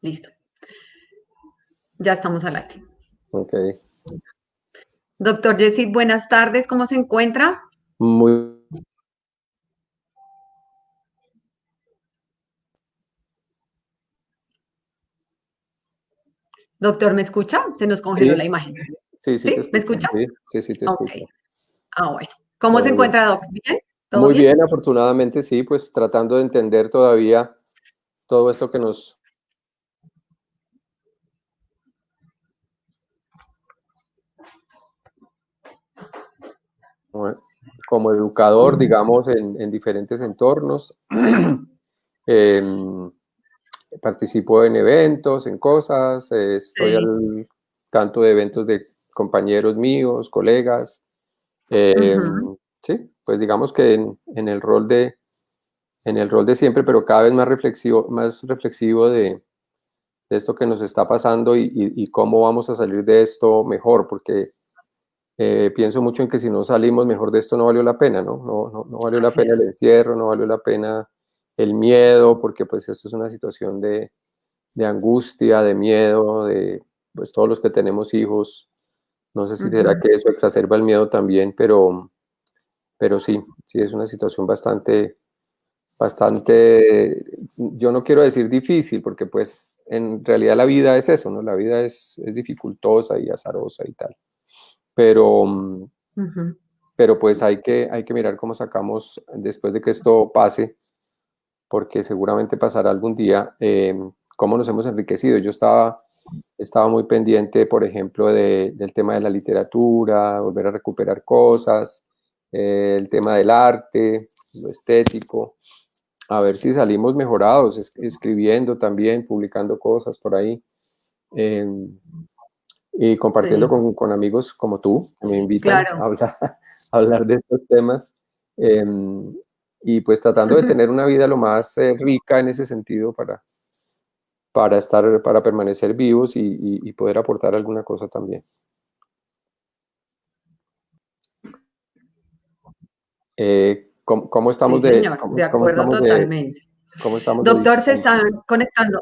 Listo. Ya estamos al aire. Ok. Doctor Yesid, buenas tardes. ¿Cómo se encuentra? Muy Doctor, ¿me escucha? Se nos congeló la sí, imagen. sí te ¿Sí? ¿Me escucho. escucha? Sí, sí te Ok. escucho. Bueno. ¿Cómo se Todo bien. encuentra, Doc? ¿Bien? ¿Todo Muy bien? bien, afortunadamente sí, pues tratando de entender todavía todo esto que nos, como como educador, digamos, en diferentes entornos. Em, Participo en eventos, en cosas, estoy Sí. al tanto de eventos de compañeros míos, colegas. Em, sí, pues digamos que en el rol de siempre, pero cada vez más reflexivo de esto que nos está pasando y cómo vamos a salir de esto mejor, porque pienso mucho en que si no salimos mejor de esto no valió la pena, ¿no? No valió la Así pena es. el encierro, no valió la pena el miedo, porque pues esto es una situación de angustia, de miedo, de pues todos los que tenemos hijos, no sé si será Ujú. que eso exacerba el miedo también, pero sí, sí es una situación bastante, yo no quiero decir difícil, porque pues en realidad la vida es eso, ¿no? La vida es dificultosa y azarosa y tal, pero, Ujú. pero pues hay que mirar cómo sacamos después de que esto pase, porque seguramente pasará algún día, cómo nos hemos enriquecido. Estaba muy pendiente, por ejemplo, del tema de la literatura, volver a recuperar cosas, el tema del arte, lo estético, a ver si salimos mejorados, escribiendo también, publicando cosas por ahí, eh, y compartiendo Sí. con amigos como tú, que me invitan Claro. a hablar, a hablar de estos temas, eh, y pues tratando de tener una vida lo más rica en ese sentido para permanecer vivos y poder aportar alguna cosa también. ¿Cómo Sí, estamos señor. De acuerdo totalmente. cómo estamos de Doctor, se distancia? están conectando.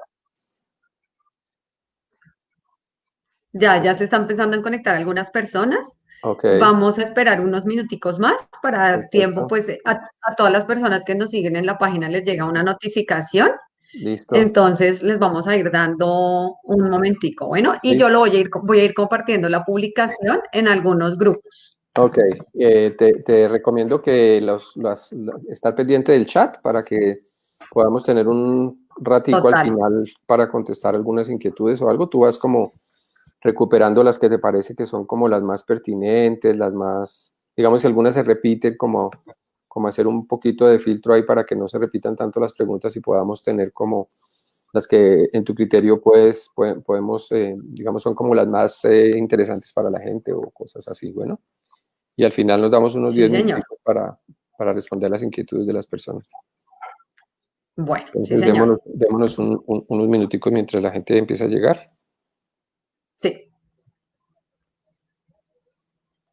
Ya se están empezando a conectar algunas personas. Ok, Vamos a esperar unos minuticos más para dar tiempo, perfecto. pues, a todas las personas que nos siguen en la página les llega una notificación. Listo, Entonces les vamos a ir dando un momentico. Bueno, y yo listo. voy a ir compartiendo la publicación en algunos grupos. Ok, te recomiendo que estar pendiente del chat para que podamos tener un ratico al Total. final para contestar algunas inquietudes o algo. Tú vas como recuperando las que te parece que son como las más pertinentes, las más, digamos, si algunas se repiten, como hacer un poquito de filtro ahí para que no se repitan tanto las preguntas y podamos tener como las que en tu criterio podemos, digamos, son como las más interesantes para la gente o cosas así, bueno. Y al final nos damos unos Sí, 10 señor. minutos para responder las inquietudes de las personas. Bueno, sí, Entonces, señor. démonos unos minuticos mientras la gente empieza a llegar. Sí,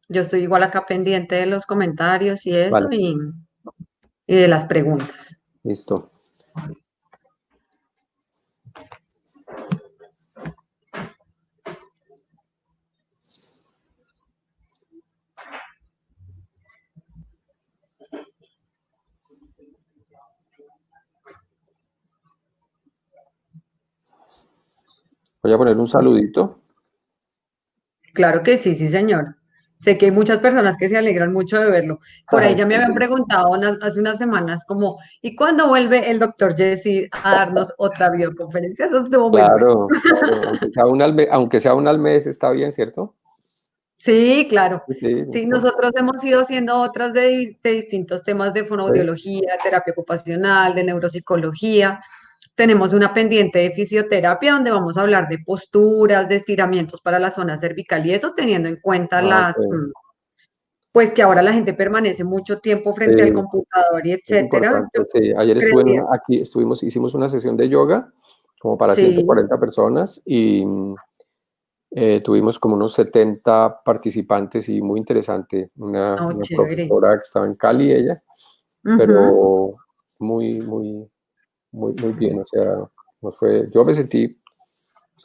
yo estoy igual acá pendiente de los comentarios y eso Vale, y de las preguntas. listo. Voy a poner un saludito. Claro que sí, sí, señor. Sé que hay muchas personas que se alegran mucho de verlo. Por ahí ya me habían Excelente. preguntado hace unas semanas como, ¿y cuándo vuelve el doctor Jesse a darnos otra videoconferencia? Eso estuvo muy bueno. Claro, claro. Aunque sea una al mes, está bien, ¿cierto? Sí, claro. Sí, sí, Sí, no, nosotros hemos ido haciendo otras de distintos temas de sí. fonoaudiología, terapia ocupacional, de neuropsicología. Tenemos una pendiente de fisioterapia donde vamos a hablar de posturas, de estiramientos para la zona cervical y eso teniendo en cuenta Ah, ok. pues que ahora la gente permanece mucho tiempo frente al Sí, computador y es etcétera. importante. Yo Sí, ayer creería, hicimos una sesión de yoga como para sí, 140 personas y tuvimos como unos 70 participantes y muy interesante. oh, Una chévere. profesora que estaba en Cali, ella, Ujú. pero muy bien. O sea, yo me sentí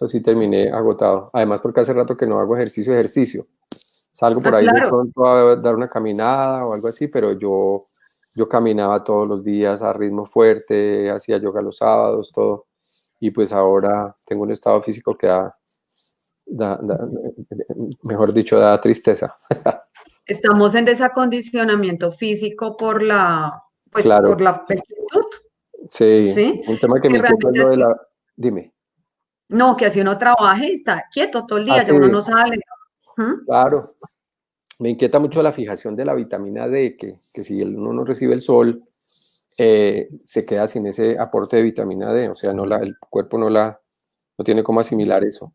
eso sí terminé agotado. Además, porque hace rato que no hago ejercicio. Salgo por Ah, ahí de claro. pronto a dar una caminada o algo así, pero yo caminaba todos los días a ritmo fuerte, hacía yoga los sábados, todo. Y pues ahora tengo un estado físico que mejor dicho, da tristeza. Estamos en desacondicionamiento físico pues Claro, por la peltitud, sí. ¿sí? Un tema que Que me inquieta es realmente lo de así, la... Dime. no, que así uno trabaje y está quieto todo el Ah, día, sí, ya uno no sale. ¿Mm? claro. Me inquieta mucho la fijación de la vitamina D, que si uno no recibe el sol, se queda sin ese aporte de vitamina D, o sea, el cuerpo no tiene cómo asimilar eso.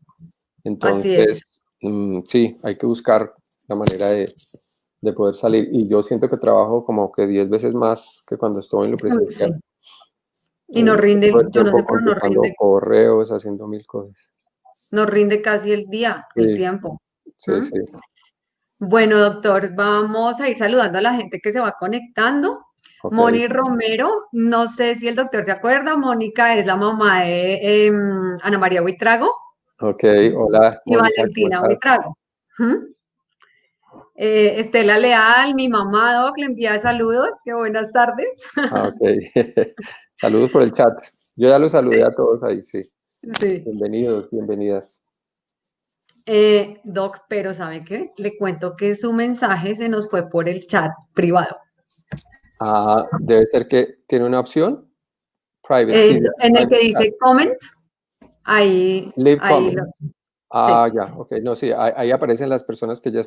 Así es. Entonces, sí, hay que buscar la manera de poder salir. Y yo siento que trabajo como que 10 veces más que cuando estoy en lo Sí. presencial. Y nos Todo rinde, el yo no sé, tiempo pero contestando correos, haciendo mil cosas. nos rinde casi el día, el Sí, tiempo. sí, ¿Mm? sí. Bueno, doctor, vamos a ir saludando a la gente que se va conectando. Ok, Moni Romero, no sé si el doctor se acuerda, Mónica es la mamá de Ana María Huitrago ok. Hola, y Mónica, ¿cómo Valentina estás? Huitrago. ¿Mm? Estela Leal, mi mamá, Doc, le envía saludos, qué buenas tardes. Ah, ok. Saludos por el chat. Yo ya los saludé Sí, a todos ahí, sí. sí. Bienvenidos, bienvenidas. Doc, pero ¿sabe qué? Le cuento que su mensaje se nos fue por el chat privado. Ah, debe ser que tiene una opción. Private, sí. En el que Private chat. dice comments, Leave ahí comment. sí, Ah, ya, ok. No, sí, ahí aparecen las personas que ya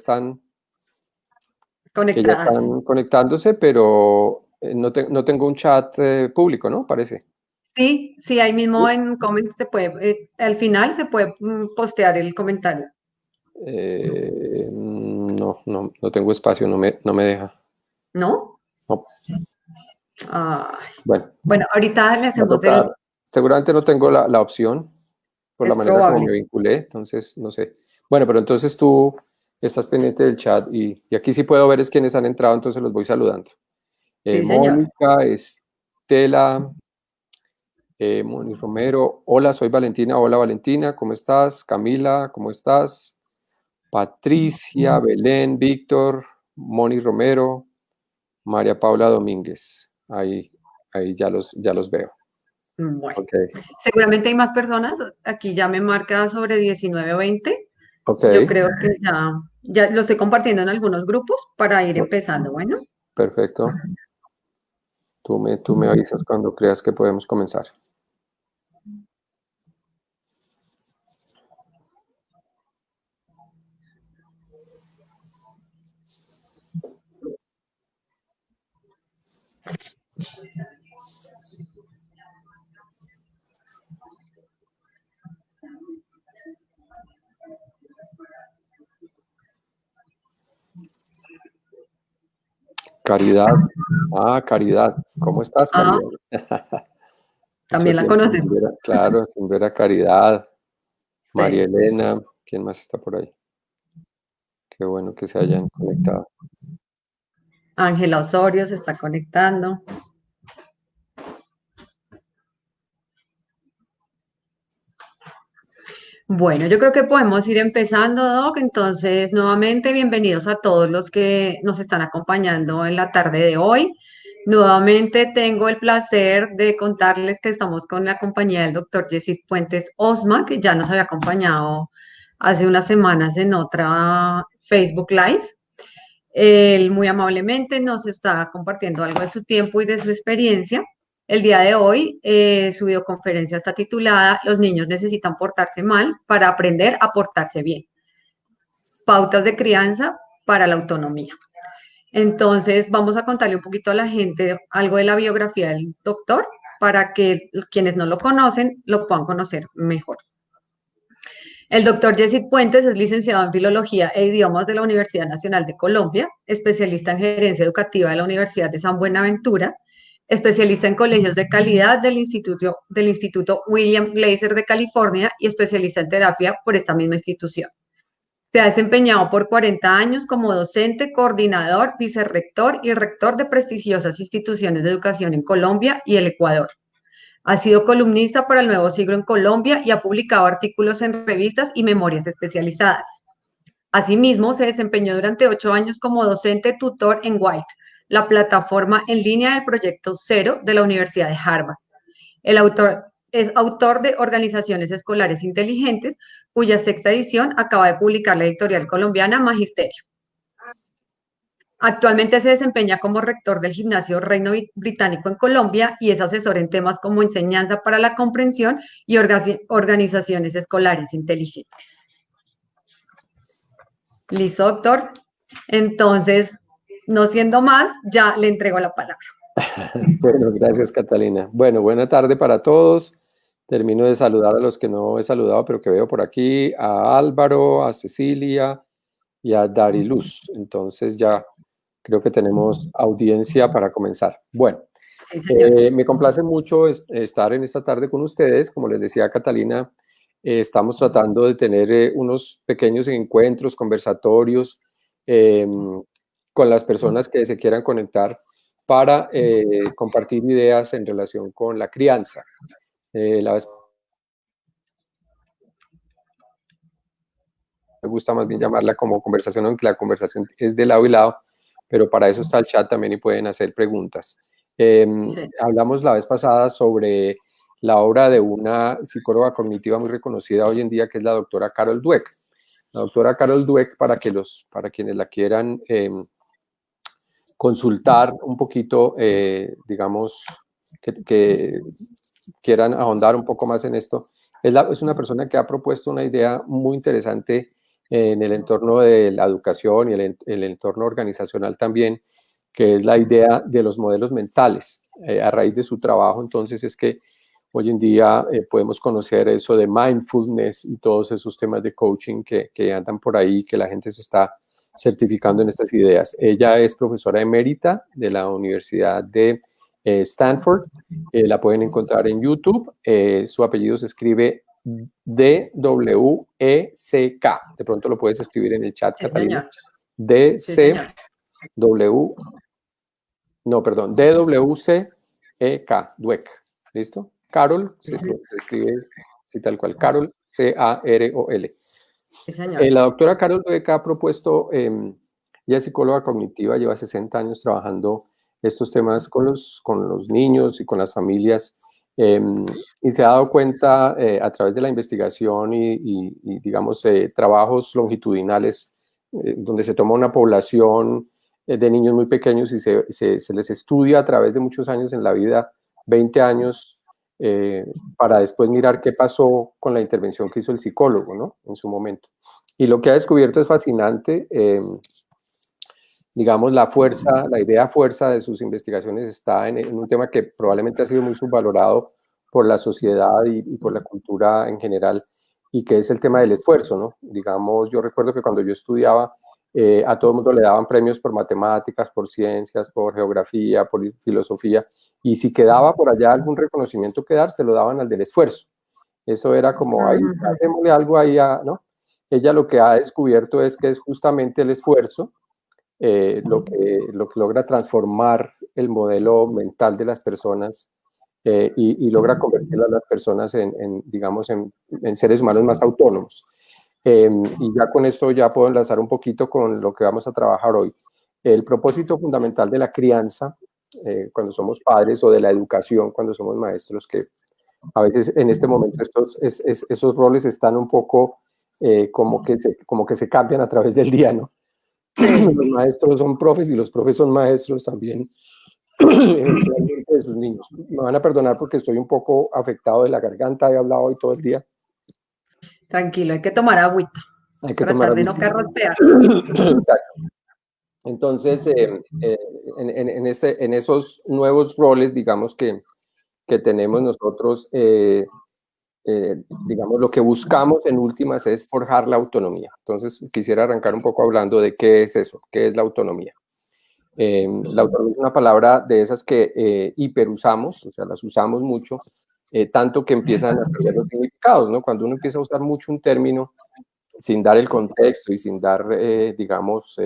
conectadas. están conectándose, pero no tengo un chat público, ¿no? Parece. Sí, sí, ahí Sí. mismo en comments se puede, al final se puede postear el comentario, No tengo espacio, no me deja. ¿no? No. Ay, Bueno, bueno, ahorita le va a hacemos tocar. Seguramente no tengo la opción por la es manera como probable. me vinculé, entonces no sé. Bueno, pero entonces tú estás pendiente del chat y aquí sí puedo ver es quienes han entrado, entonces los voy saludando. Sí, señor. Mónica, Estela, Moni Romero, hola, soy Valentina, hola Valentina, ¿cómo estás? Camila, ¿cómo estás? Patricia, Belén, Víctor, Moni Romero, María Paula Domínguez. Ahí ya los veo. Bueno, Ok, seguramente hay más personas. Aquí ya me marca sobre 19 o 20. ok, Yo creo que ya lo estoy compartiendo en algunos grupos para ir empezando. Bueno, perfecto. Tú me avisas cuando creas que podemos comenzar. Caridad. Ah, Caridad. ¿Cómo estás, ah, Caridad? Mucho también la tiempo conocen. claro, sin ver a Caridad. María Sí. Elena. ¿Quién más está por ahí? Qué bueno que se hayan conectado. Ángela Osorio se está conectando. Bueno, yo creo que podemos ir empezando, Doc. Entonces, nuevamente, bienvenidos a todos los que nos están acompañando en la tarde de hoy. Nuevamente tengo el placer de contarles que estamos con la compañía del doctor Yesid Puentes Osma, que ya nos había acompañado hace unas semanas en otra Facebook Live. Él muy amablemente nos está compartiendo algo de su tiempo y de su experiencia. El día de hoy, su videoconferencia está titulada Los niños necesitan portarse mal para aprender a portarse bien. Pautas de crianza para la autonomía. Entonces, vamos a contarle un poquito a la gente algo de la biografía del doctor para que quienes no lo conocen lo puedan conocer mejor. El doctor Yesid Puentes es licenciado en Filología e Idiomas de la Universidad Nacional de Colombia, especialista en Gerencia Educativa de la Universidad de San Buenaventura, especialista en colegios de calidad del Instituto William Glaser de California y especialista en terapia por esta misma institución. Se ha desempeñado por 40 años como docente, coordinador, vicerrector y rector de prestigiosas instituciones de educación en Colombia y el Ecuador. Ha sido columnista para El Nuevo Siglo en Colombia y ha publicado artículos en revistas y memorias especializadas. Asimismo, se desempeñó durante 8 años como docente tutor en White, la plataforma en línea del proyecto Cero de la Universidad de Harvard. El autor es autor de Organizaciones Escolares Inteligentes, cuya sexta edición acaba de publicar la editorial colombiana Magisterio. Actualmente se desempeña como rector del Gimnasio Reino Británico en Colombia y es asesor en temas como enseñanza para la comprensión y organizaciones escolares inteligentes. Listo, doctor. Entonces, no siendo más, ya le entrego la palabra. Bueno, gracias, Catalina. Bueno, buena tarde para todos. Termino de saludar a los que no he saludado, pero que veo por aquí, a Álvaro, a Cecilia y a Dariluz. Entonces ya creo que tenemos audiencia para comenzar. Bueno, Sí, me complace mucho estar en esta tarde con ustedes. Como les decía Catalina, estamos tratando de tener unos pequeños encuentros, conversatorios con las personas que se quieran conectar para compartir ideas en relación con la crianza. La vez me gusta más bien llamarla como conversación, aunque la conversación es de lado y lado, pero para eso está el chat también y pueden hacer preguntas. Hablamos la vez pasada sobre la obra de una psicóloga cognitiva muy reconocida hoy en día, que es la doctora Carol Dweck. La doctora Carol Dweck, para quienes la quieran consultar un poquito, digamos, que quieran ahondar un poco más en esto, es una persona que ha propuesto una idea muy interesante en el entorno de la educación y el entorno organizacional también, que es la idea de los modelos mentales. A raíz de su trabajo, entonces, es que hoy en día podemos conocer eso de mindfulness y todos esos temas de coaching que andan por ahí, que la gente se está certificando en estas ideas. Ella es profesora emérita de la Universidad de Stanford. La pueden encontrar en YouTube. Su apellido se escribe D-W-E-C-K. De pronto lo puedes escribir en el chat, sí, Catalina. D-C-W. No, perdón, D-W-C-E-K, Dweck. ¿Listo? Carol, se escribe así tal cual, Carol, C-A-R-O-L. Sí, señor. La doctora Carol Dweck ha propuesto, ella es psicóloga cognitiva, lleva 60 años trabajando estos temas con los niños y con las familias, y se ha dado cuenta a través de la investigación y digamos, trabajos longitudinales, donde se toma una población de niños muy pequeños y se les estudia a través de muchos años en la vida, 20 años, para después mirar qué pasó con la intervención que hizo el psicólogo, ¿no? En su momento. Y lo que ha descubierto es fascinante. Digamos, la idea fuerza de sus investigaciones está en un tema que probablemente ha sido muy subvalorado por la sociedad y por la cultura en general, y que es el tema del esfuerzo, ¿no? Digamos, yo recuerdo que cuando yo estudiaba, a todo el mundo le daban premios por matemáticas, por ciencias, por geografía, por filosofía, y si quedaba por allá algún reconocimiento que dar, se lo daban al del esfuerzo. Eso era como, ahí, démosle algo ahí, ¿no? Ella lo que ha descubierto es que es justamente el esfuerzo lo que logra transformar el modelo mental de las personas y logra convertir a las personas digamos, en seres humanos más autónomos. Y ya con esto ya puedo enlazar un poquito con lo que vamos a trabajar hoy. El propósito fundamental de la crianza, cuando somos padres, o de la educación cuando somos maestros, que a veces en este momento esos roles están un poco como que se cambian a través del día, ¿no? Sí. Los maestros son profes y los profes son maestros también de sus niños. Me van a perdonar porque estoy un poco afectado de la garganta, he hablado hoy todo el día. Tranquilo, hay que tomar agüita. Hay que tomar de no carraspear. Exacto. Entonces, en esos nuevos roles, digamos, que tenemos nosotros, digamos, lo que buscamos en últimas es forjar la autonomía. Entonces, quisiera arrancar un poco hablando de qué es eso, qué es la autonomía. La autonomía es una palabra de esas que hiperusamos, o sea, las usamos mucho, tanto que empiezan a perder los significados, ¿no? Cuando uno empieza a usar mucho un término sin dar el contexto y sin dar, digamos,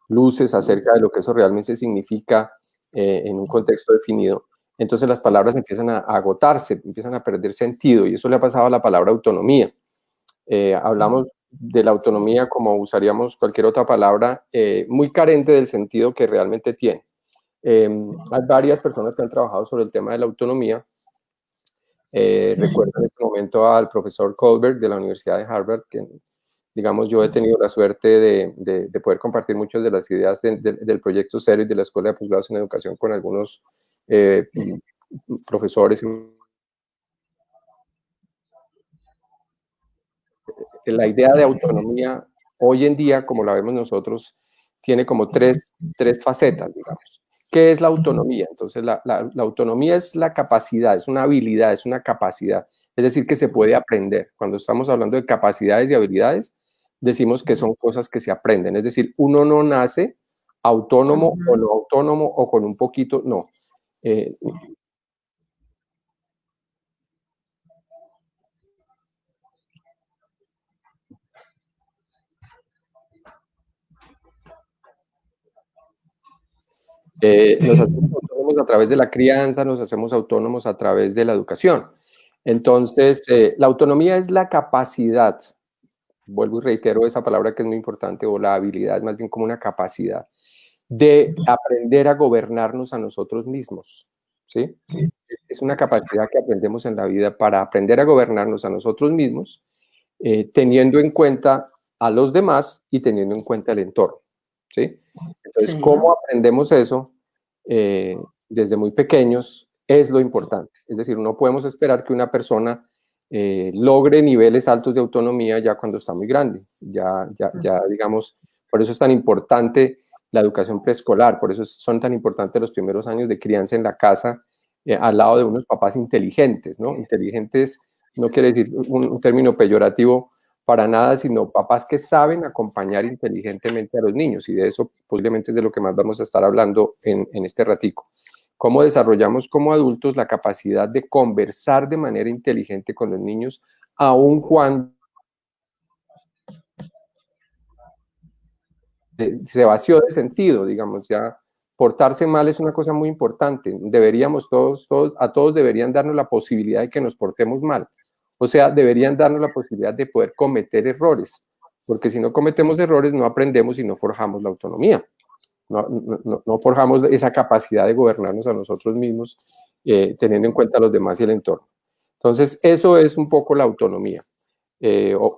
luces acerca de lo que eso realmente significa en un contexto definido, entonces las palabras empiezan a agotarse, empiezan a perder sentido, y eso le ha pasado a la palabra autonomía. Hablamos de la autonomía como usaríamos cualquier otra palabra, muy carente del sentido que realmente tiene. Hay varias personas que han trabajado sobre el tema de la autonomía. Recuerdo en este momento al profesor Kohlberg de la Universidad de Harvard, que digamos yo he tenido la suerte de poder compartir muchas de las ideas del proyecto Cero y de la Escuela de Posgrados en Educación con algunos profesores. La idea de autonomía hoy en día, como la vemos nosotros, tiene como tres facetas, digamos. ¿Qué es la autonomía? Entonces, la autonomía es la capacidad, es una habilidad, es una capacidad, es decir, que se puede aprender. Cuando estamos hablando de capacidades y habilidades, decimos que son cosas que se aprenden, es decir, uno no nace autónomo o no autónomo o con un poquito, no. Nos hacemos autónomos a través de la crianza, nos hacemos autónomos a través de la educación. Entonces, la autonomía es la capacidad, vuelvo y reitero esa palabra que es muy importante, o la habilidad, más bien como una capacidad de aprender a gobernarnos a nosotros mismos, ¿sí? Es una capacidad que aprendemos en la vida para aprender a gobernarnos a nosotros mismos, teniendo en cuenta a los demás y teniendo en cuenta el entorno, ¿sí? Entonces, ¿cómo aprendemos eso? Desde muy pequeños es lo importante. Es decir, no podemos esperar que una persona logre niveles altos de autonomía ya cuando está muy grande. Ya digamos, por eso es tan importante la educación preescolar, por eso son tan importantes los primeros años de crianza en la casa, al lado de unos papás inteligentes, ¿no? Inteligentes no quiere decir un término peyorativo para nada, sino papás que saben acompañar inteligentemente a los niños, y de eso posiblemente es de lo que más vamos a estar hablando en este ratico. Cómo desarrollamos como adultos la capacidad de conversar de manera inteligente con los niños, aun cuando se vació de sentido, digamos, ya portarse mal es una cosa muy importante. Deberíamos a todos deberían darnos la posibilidad de que nos portemos mal. O sea, deberían darnos la posibilidad de poder cometer errores, porque si no cometemos errores no aprendemos y no forjamos la autonomía. No forjamos esa capacidad de gobernarnos a nosotros mismos, teniendo en cuenta a los demás y el entorno. Entonces, eso es un poco la autonomía.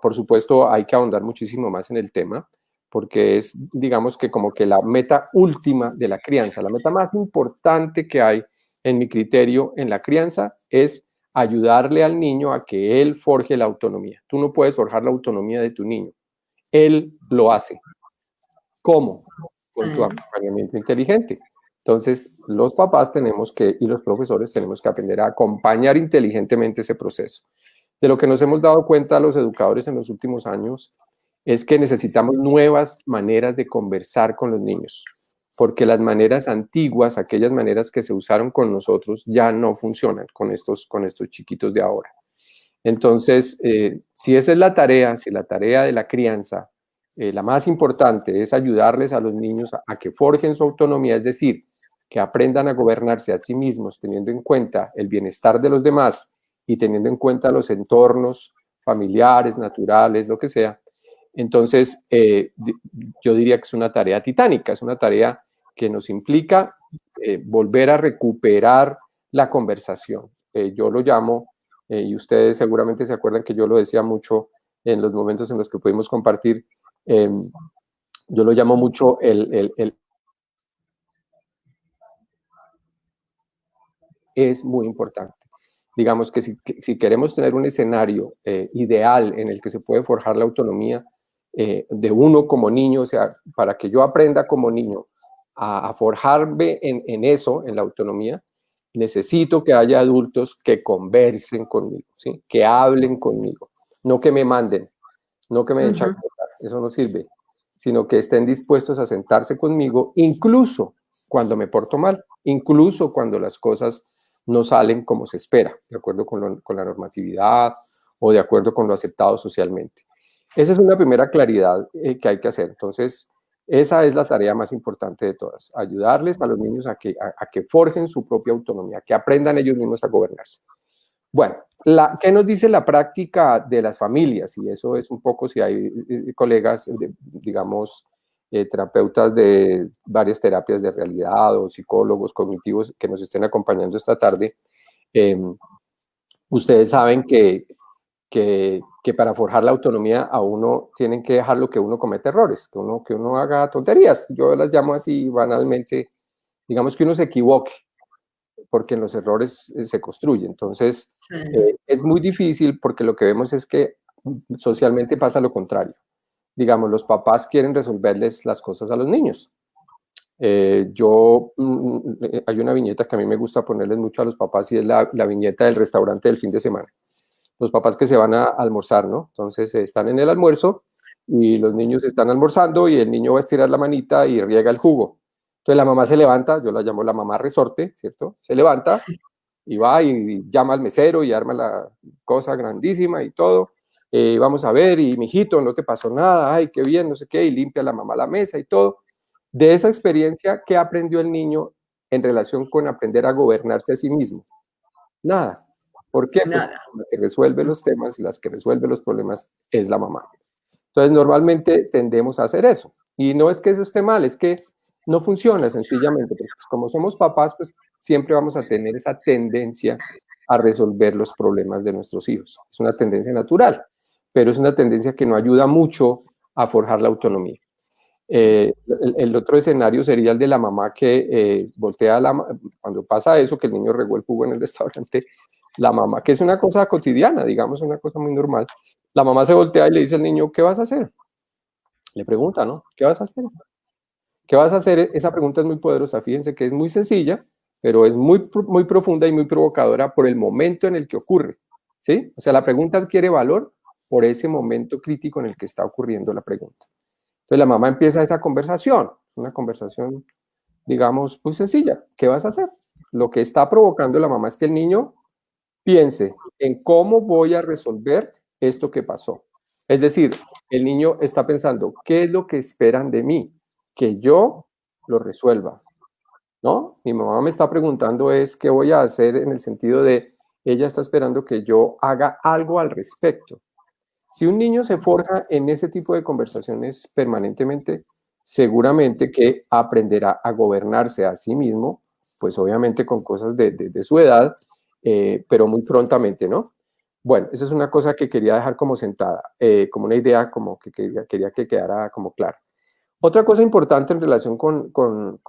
Por supuesto, hay que ahondar muchísimo más en el tema, porque es, digamos que como que la meta última de la crianza, la meta más importante que hay en mi criterio en la crianza es ayudarle al niño a que él forje la autonomía. Tú no puedes forjar la autonomía de tu niño, él lo hace. ¿Cómo? Con tu acompañamiento inteligente. Entonces, los papás tenemos que, y los profesores tenemos que aprender a acompañar inteligentemente ese proceso. De lo que nos hemos dado cuenta los educadores en los últimos años es que necesitamos nuevas maneras de conversar con los niños, porque las maneras antiguas, aquellas maneras que se usaron con nosotros, ya no funcionan con estos chiquitos de ahora. Entonces, si esa es la tarea, si la tarea de la crianza, la más importante es ayudarles a los niños a que forjen su autonomía, es decir, que aprendan a gobernarse a sí mismos, teniendo en cuenta el bienestar de los demás y teniendo en cuenta los entornos familiares, naturales, lo que sea. Entonces, yo diría que es una tarea titánica, es una tarea que nos implica volver a recuperar la conversación. Yo lo llamo, y ustedes seguramente se acuerdan que yo lo decía mucho en los momentos en los que pudimos compartir, yo lo llamo mucho es muy importante. Digamos que si queremos tener un escenario ideal en el que se puede forjar la autonomía de uno como niño, o sea, para que yo aprenda como niño a forjarme en eso, en la autonomía, necesito que haya adultos que conversen conmigo, ¿sí? Que hablen conmigo, no que me manden, no que me echen, eso no sirve, sino que estén dispuestos a sentarse conmigo, incluso cuando me porto mal, incluso cuando las cosas no salen como se espera, de acuerdo con la normatividad o de acuerdo con lo aceptado socialmente. Esa es una primera claridad que hay que hacer. Entonces, Esa es la tarea más importante de todas, ayudarles a los niños a que forjen su propia autonomía, que aprendan ellos mismos a gobernarse. Bueno, ¿qué nos dice la práctica de las familias? Y eso es un poco si hay colegas, digamos, terapeutas de varias terapias de realidad o psicólogos cognitivos que nos estén acompañando esta tarde. Ustedes saben que para forjar la autonomía a uno tienen que dejarlo que uno cometa errores, que uno haga tonterías. Yo las llamo así banalmente, digamos que uno se equivoque, porque en los errores se construye. Entonces, Sí. es muy difícil porque lo que vemos es que socialmente pasa lo contrario. Digamos, los papás quieren resolverles las cosas a los niños. Hay una viñeta que a mí me gusta ponerles mucho a los papás y es la viñeta del restaurante del fin de semana. Los papás que se van a almorzar, ¿no? Entonces están en el almuerzo y los niños están almorzando y el niño va a estirar la manita y riega el jugo. Entonces la mamá se levanta, yo la llamo la mamá resorte, ¿cierto? Se levanta y va y llama al mesero y arma la cosa grandísima y todo. Vamos a ver, y mijito, no te pasó nada, ay, qué bien, no sé qué, y limpia la mamá la mesa y todo. De esa experiencia, ¿qué aprendió el niño en relación con aprender a gobernarse a sí mismo? Nada. ¿Por qué? Pues Nada. la que resuelve los temas y las que resuelve los problemas es la mamá. Entonces, normalmente tendemos a hacer eso. Y no es que eso esté mal, es que no funciona sencillamente, porque pues, como somos papás, pues siempre vamos a tener esa tendencia a resolver los problemas de nuestros hijos. Es una tendencia natural, pero es una tendencia que no ayuda mucho a forjar la autonomía. El otro escenario sería el de la mamá que voltea cuando pasa eso, que el niño regó el jugo en el restaurante, la mamá, que es una cosa cotidiana, digamos, una cosa muy normal, la mamá se voltea y le dice al niño, ¿qué vas a hacer? Le pregunta, ¿no? ¿Qué vas a hacer? ¿Qué vas a hacer? Esa pregunta es muy poderosa, fíjense que es muy sencilla, pero es muy profunda y muy provocadora por el momento en el que ocurre, ¿sí? O sea, la pregunta adquiere valor por ese momento crítico en el que está ocurriendo la pregunta. Entonces la mamá empieza esa conversación, una conversación, digamos, muy sencilla. ¿Qué vas a hacer? Lo que está provocando la mamá es que el niño piense en cómo voy a resolver esto que pasó. Es decir, el niño está pensando, ¿qué es lo que esperan de mí? Que yo lo resuelva, ¿no? Mi mamá me está preguntando es qué voy a hacer en el sentido de, ella está esperando que yo haga algo al respecto. Si un niño se forja en ese tipo de conversaciones permanentemente, seguramente que aprenderá a gobernarse a sí mismo, pues obviamente con cosas de su edad, pero muy prontamente, ¿no? Bueno, esa es una cosa que quería dejar como sentada, como una idea como que quería que quedara como clara. Otra cosa importante en relación con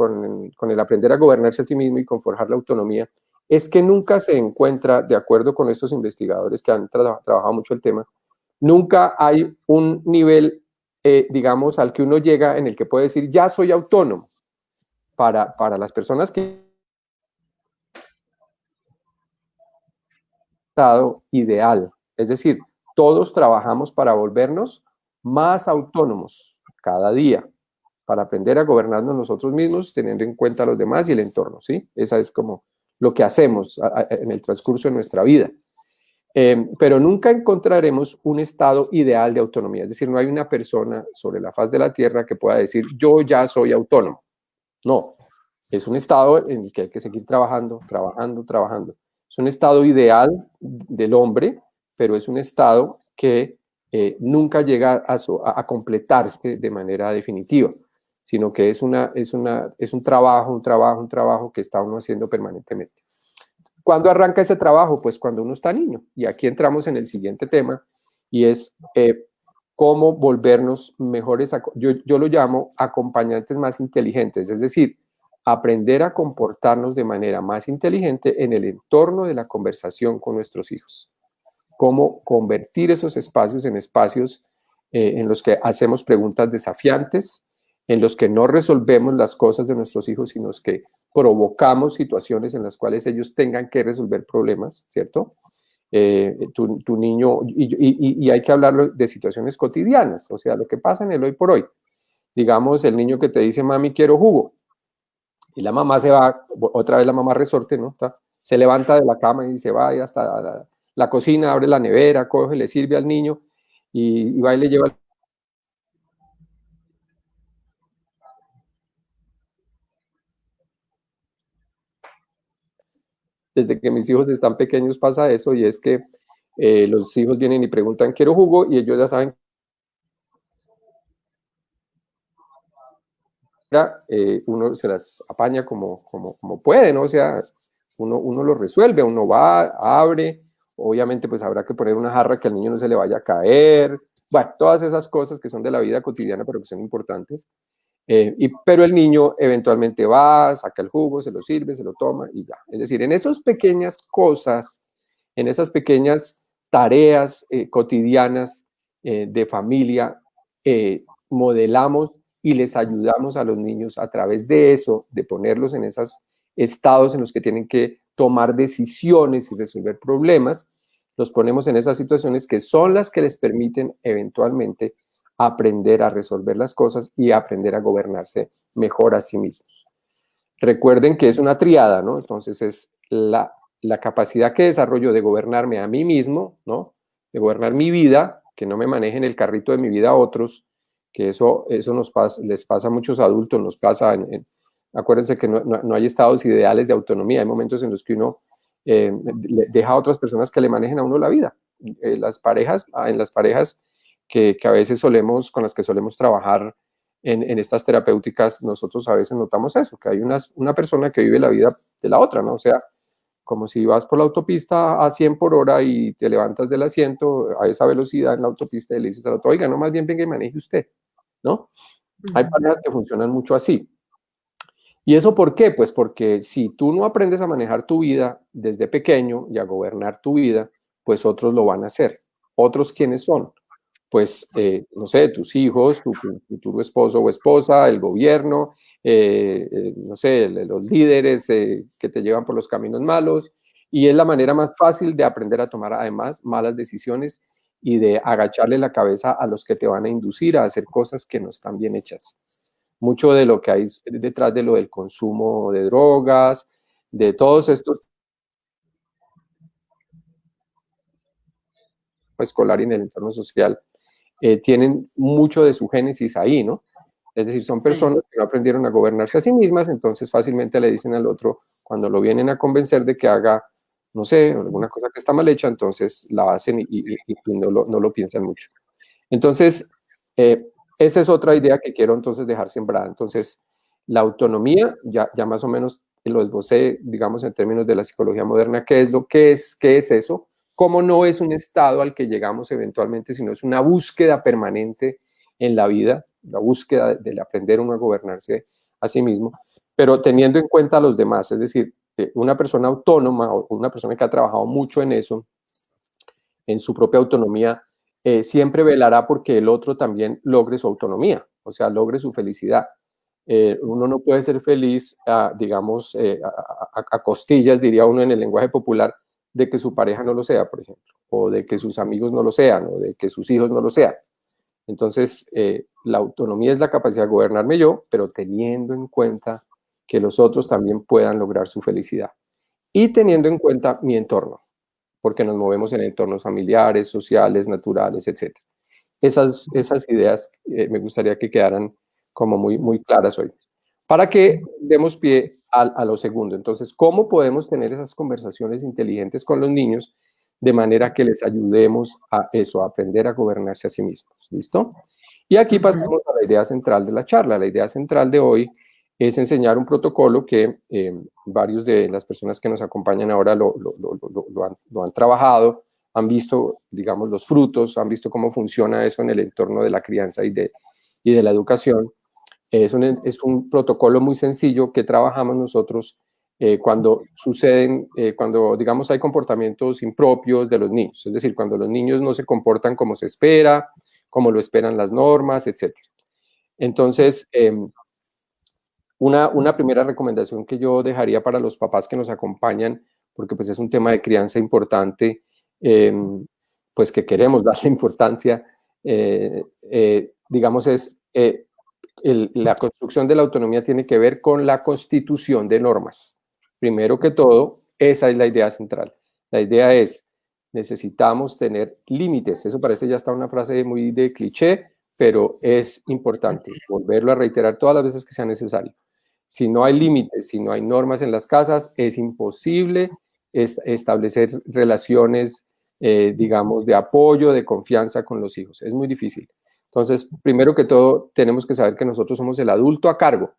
el aprender a gobernarse a sí mismo y con forjar la autonomía es que nunca se encuentra, de acuerdo con estos investigadores que han trabajado mucho el tema, nunca hay un nivel, digamos, al que uno llega en el que puede decir, ya soy autónomo. Para las personas que estado ideal, es decir, todos trabajamos para volvernos más autónomos cada día, para aprender a gobernarnos nosotros mismos, teniendo en cuenta a los demás y el entorno, ¿sí? Esa es como lo que hacemos en el transcurso de nuestra vida. Pero nunca encontraremos un estado ideal de autonomía, es decir, no hay una persona sobre la faz de la Tierra que pueda decir, yo ya soy autónomo. No, es un estado en el que hay que seguir trabajando, trabajando, trabajando. Es un estado ideal del hombre, pero es un estado que nunca llega a completarse de manera definitiva, sino que es un trabajo que está uno haciendo permanentemente. ¿Cuándo arranca ese trabajo? Pues cuando uno está niño. Y aquí entramos en el siguiente tema, y es cómo volvernos mejores, yo lo llamo acompañantes más inteligentes, es decir, aprender a comportarnos de manera más inteligente en el entorno de la conversación con nuestros hijos. Cómo convertir esos espacios en espacios en los que hacemos preguntas desafiantes, en los que no resolvemos las cosas de nuestros hijos, sino que provocamos situaciones en las cuales ellos tengan que resolver problemas, ¿cierto? Tu niño, y hay que hablarlo de situaciones cotidianas, o sea, lo que pasa en el hoy por hoy. Digamos, el niño que te dice, mami, quiero jugo, y la mamá se va, otra vez la mamá resorte, ¿no? Se levanta de la cama y se va hasta la cocina, abre la nevera, coge, le sirve al niño y va y le lleva desde que mis hijos están pequeños pasa eso, y es que los hijos vienen y preguntan, quiero jugo, y ellos ya saben uno se las apaña como puede, ¿no? O sea, uno lo resuelve, uno va, abre, obviamente pues habrá que poner una jarra que al niño no se le vaya a caer, bueno, todas esas cosas que son de la vida cotidiana pero que son importantes. Pero el niño eventualmente va, saca el jugo, se lo sirve, se lo toma y ya. Es decir, en esas pequeñas cosas, en esas pequeñas tareas cotidianas de familia, modelamos y les ayudamos a los niños a través de eso, de ponerlos en esos estados en los que tienen que tomar decisiones y resolver problemas, los ponemos en esas situaciones que son las que les permiten eventualmente aprender a resolver las cosas y aprender a gobernarse mejor a sí mismos. Recuerden que es una triada, ¿no? Entonces es la capacidad que desarrollo de gobernarme a mí mismo, ¿no? De gobernar mi vida, que no me manejen el carrito de mi vida a otros, que eso les pasa a muchos adultos, nos pasa acuérdense que no hay estados ideales de autonomía, hay momentos en los que uno deja a otras personas que le manejen a uno la vida. En las parejas que a veces con las que solemos trabajar en estas terapéuticas, nosotros a veces notamos eso, que hay una persona que vive la vida de la otra, ¿no? O sea, como si vas por la autopista a 100 por hora y te levantas del asiento a esa velocidad en la autopista y le dices al otro, oiga, no, más bien venga y maneje usted, ¿no? Hay parejas que funcionan mucho así. ¿Y eso por qué? Pues porque si tú no aprendes a manejar tu vida desde pequeño y a gobernar tu vida, pues otros lo van a hacer. ¿Otros quiénes son? Pues, no sé, tus hijos, tu futuro esposo o esposa, el gobierno, no sé, los líderes que te llevan por los caminos malos, y es la manera más fácil de aprender a tomar además malas decisiones y de agacharle la cabeza a los que te van a inducir a hacer cosas que no están bien hechas. Mucho de lo que hay detrás de lo del consumo de drogas, de todos estos escolar y en el entorno social, tienen mucho de su génesis ahí, ¿no? Es decir, son personas que no aprendieron a gobernarse a sí mismas, entonces fácilmente le dicen al otro, cuando lo vienen a convencer de que haga, no sé, alguna cosa que está mal hecha, entonces la hacen y no lo piensan mucho. Entonces, esa es otra idea que quiero entonces dejar sembrada. Entonces, la autonomía, ya más o menos lo esbocé, digamos, en términos de la psicología moderna, ¿qué es eso? ¿Cómo no es un estado al que llegamos eventualmente, sino es una búsqueda permanente en la vida, la búsqueda del aprender uno a gobernarse a sí mismo, pero teniendo en cuenta a los demás? Es decir, una persona autónoma o una persona que ha trabajado mucho en eso, en su propia autonomía, siempre velará porque el otro también logre su autonomía, o sea, logre su felicidad. Uno no puede ser feliz, digamos, a costillas, diría uno en el lenguaje popular, de que su pareja no lo sea, por ejemplo, o de que sus amigos no lo sean, o de que sus hijos no lo sean. Entonces, la autonomía es la capacidad de gobernarme yo, pero teniendo en cuenta que los otros también puedan lograr su felicidad. Y teniendo en cuenta mi entorno, porque nos movemos en entornos familiares, sociales, naturales, etc. Esas ideas me gustaría que quedaran como muy claras hoy. Para que demos pie a lo segundo. Entonces, ¿cómo podemos tener esas conversaciones inteligentes con los niños de manera que les ayudemos a eso, a aprender a gobernarse a sí mismos? ¿Listo? Y aquí pasamos a la idea central de la charla. La idea central de hoy es enseñar un protocolo que varios de las personas que nos acompañan ahora lo han trabajado, han visto, digamos, los frutos, han visto cómo funciona eso en el entorno de la crianza y de la educación. Es un protocolo muy sencillo que trabajamos nosotros cuando suceden, cuando, digamos, hay comportamientos impropios de los niños, es decir, cuando los niños no se comportan como se espera, como lo esperan las normas, etc. Entonces, una primera recomendación que yo dejaría para los papás que nos acompañan, porque pues es un tema de crianza importante, pues que queremos darle importancia, digamos, es la construcción de la autonomía tiene que ver con la constitución de normas. Primero que todo, esa es la idea central. La idea es, necesitamos tener límites. Eso parece ya está una frase muy de cliché, pero es importante volverlo a reiterar todas las veces que sea necesario. Si no hay límites, si no hay normas en las casas, es imposible establecer relaciones, digamos, de apoyo, de confianza con los hijos. Es muy difícil. Entonces, primero que todo, tenemos que saber que nosotros somos el adulto a cargo,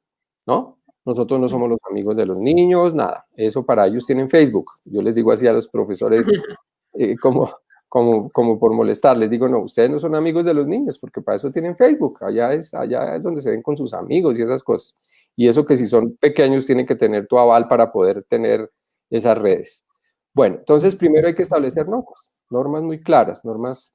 ¿no? Nosotros no somos los amigos de los niños, nada. Eso para ellos tienen Facebook. Yo les digo así a los profesores, como por molestar, les digo, no, ustedes no son amigos de los niños, porque para eso tienen Facebook. Allá es donde se ven con sus amigos y esas cosas. Y eso que si son pequeños tienen que tener tu aval para poder tener esas redes. Bueno, entonces primero hay que establecer normas muy claras, normas.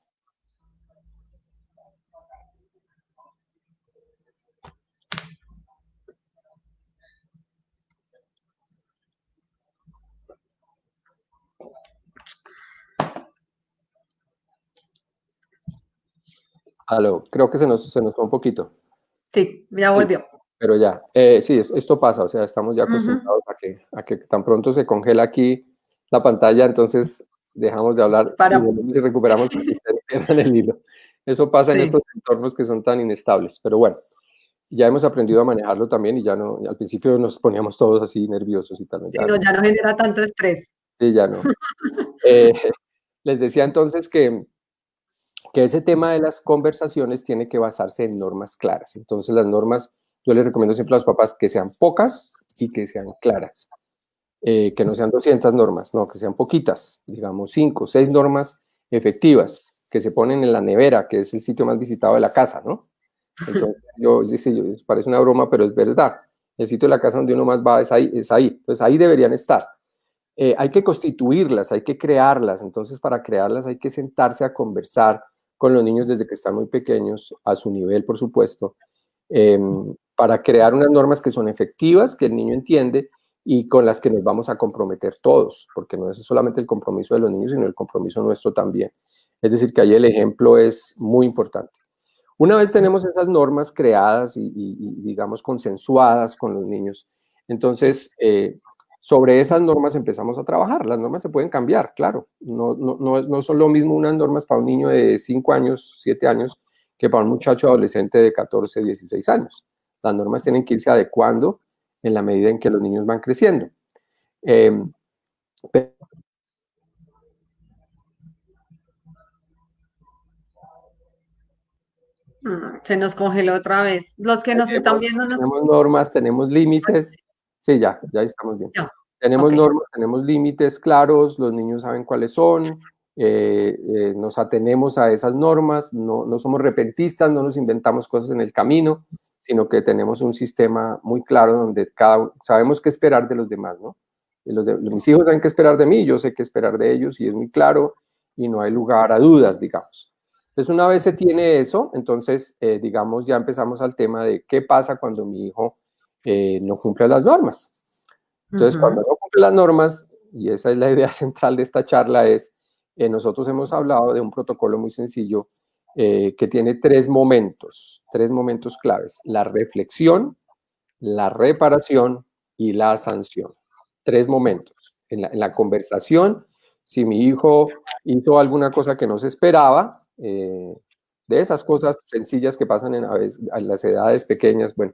Aló, creo que se nos fue un poquito. Sí, ya volvió. Sí, pero ya, sí, esto pasa, o sea, estamos ya acostumbrados a que tan pronto se congela aquí la pantalla, entonces dejamos de hablar y recuperamos porque pierdan el hilo. Eso pasa en estos entornos que son tan inestables, pero bueno, ya hemos aprendido a manejarlo también y ya no, al principio nos poníamos todos así nerviosos y tal. Ya no genera tanto estrés. Sí, ya no. Les decía entonces que ese tema de las conversaciones tiene que basarse en normas claras. Entonces las normas, yo les recomiendo siempre a los papás que sean pocas y que sean claras. Que no sean 200 normas, no, que sean poquitas, digamos 5, 6 normas efectivas que se ponen en la nevera, que es el sitio más visitado de la casa, ¿no? Entonces, parece una broma, pero es verdad. El sitio de la casa donde uno más va es ahí. Entonces ahí deberían estar. Hay que constituirlas, hay que crearlas. Entonces para crearlas hay que sentarse a conversar con los niños desde que están muy pequeños, a su nivel, por supuesto, para crear unas normas que son efectivas, que el niño entiende y con las que nos vamos a comprometer todos, porque no es solamente el compromiso de los niños, sino el compromiso nuestro también. Es decir, que ahí el ejemplo es muy importante. Una vez tenemos esas normas creadas y digamos, consensuadas con los niños, entonces, sobre esas normas empezamos a trabajar. Las normas se pueden cambiar, claro. No son lo mismo unas normas para un niño de 5 años, 7 años, que para un muchacho adolescente de 14, 16 años. Las normas tienen que irse adecuando en la medida en que los niños van creciendo. Se nos congeló otra vez. Los que nos están viendo tenemos normas, tenemos límites. Sí, ya estamos bien. No. Tenemos normas, tenemos límites claros, los niños saben cuáles son, nos atenemos a esas normas, no somos repentistas, no nos inventamos cosas en el camino, sino que tenemos un sistema muy claro donde sabemos qué esperar de los demás, ¿no? Mis hijos saben qué esperar de mí, yo sé qué esperar de ellos y es muy claro y no hay lugar a dudas, digamos. Entonces, una vez se tiene eso, entonces, digamos, ya empezamos al tema de qué pasa cuando mi hijo no cumple las normas. Entonces, cuando no cumple las normas, y esa es la idea central de esta charla, es, nosotros hemos hablado de un protocolo muy sencillo que tiene tres momentos claves: la reflexión, la reparación y la sanción. 3 momentos. En la conversación, si mi hijo hizo alguna cosa que no se esperaba, de esas cosas sencillas que pasan a las edades pequeñas, bueno,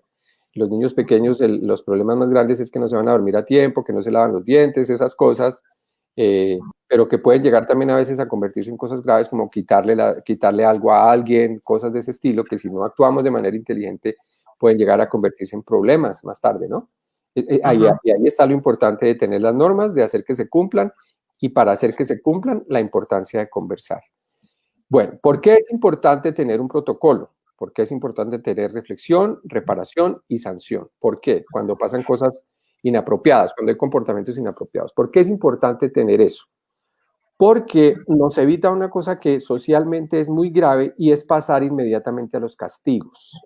los niños pequeños, los problemas más grandes es que no se van a dormir a tiempo, que no se lavan los dientes, esas cosas, pero que pueden llegar también a veces a convertirse en cosas graves como quitarle algo a alguien, cosas de ese estilo, que si no actuamos de manera inteligente pueden llegar a convertirse en problemas más tarde, ¿no? Ahí está lo importante de tener las normas, de hacer que se cumplan, y para hacer que se cumplan, la importancia de conversar. Bueno, ¿por qué es importante tener un protocolo? ¿Por qué es importante tener reflexión, reparación y sanción? ¿Por qué? Cuando pasan cosas inapropiadas, cuando hay comportamientos inapropiados. ¿Por qué es importante tener eso? Porque nos evita una cosa que socialmente es muy grave y es pasar inmediatamente a los castigos.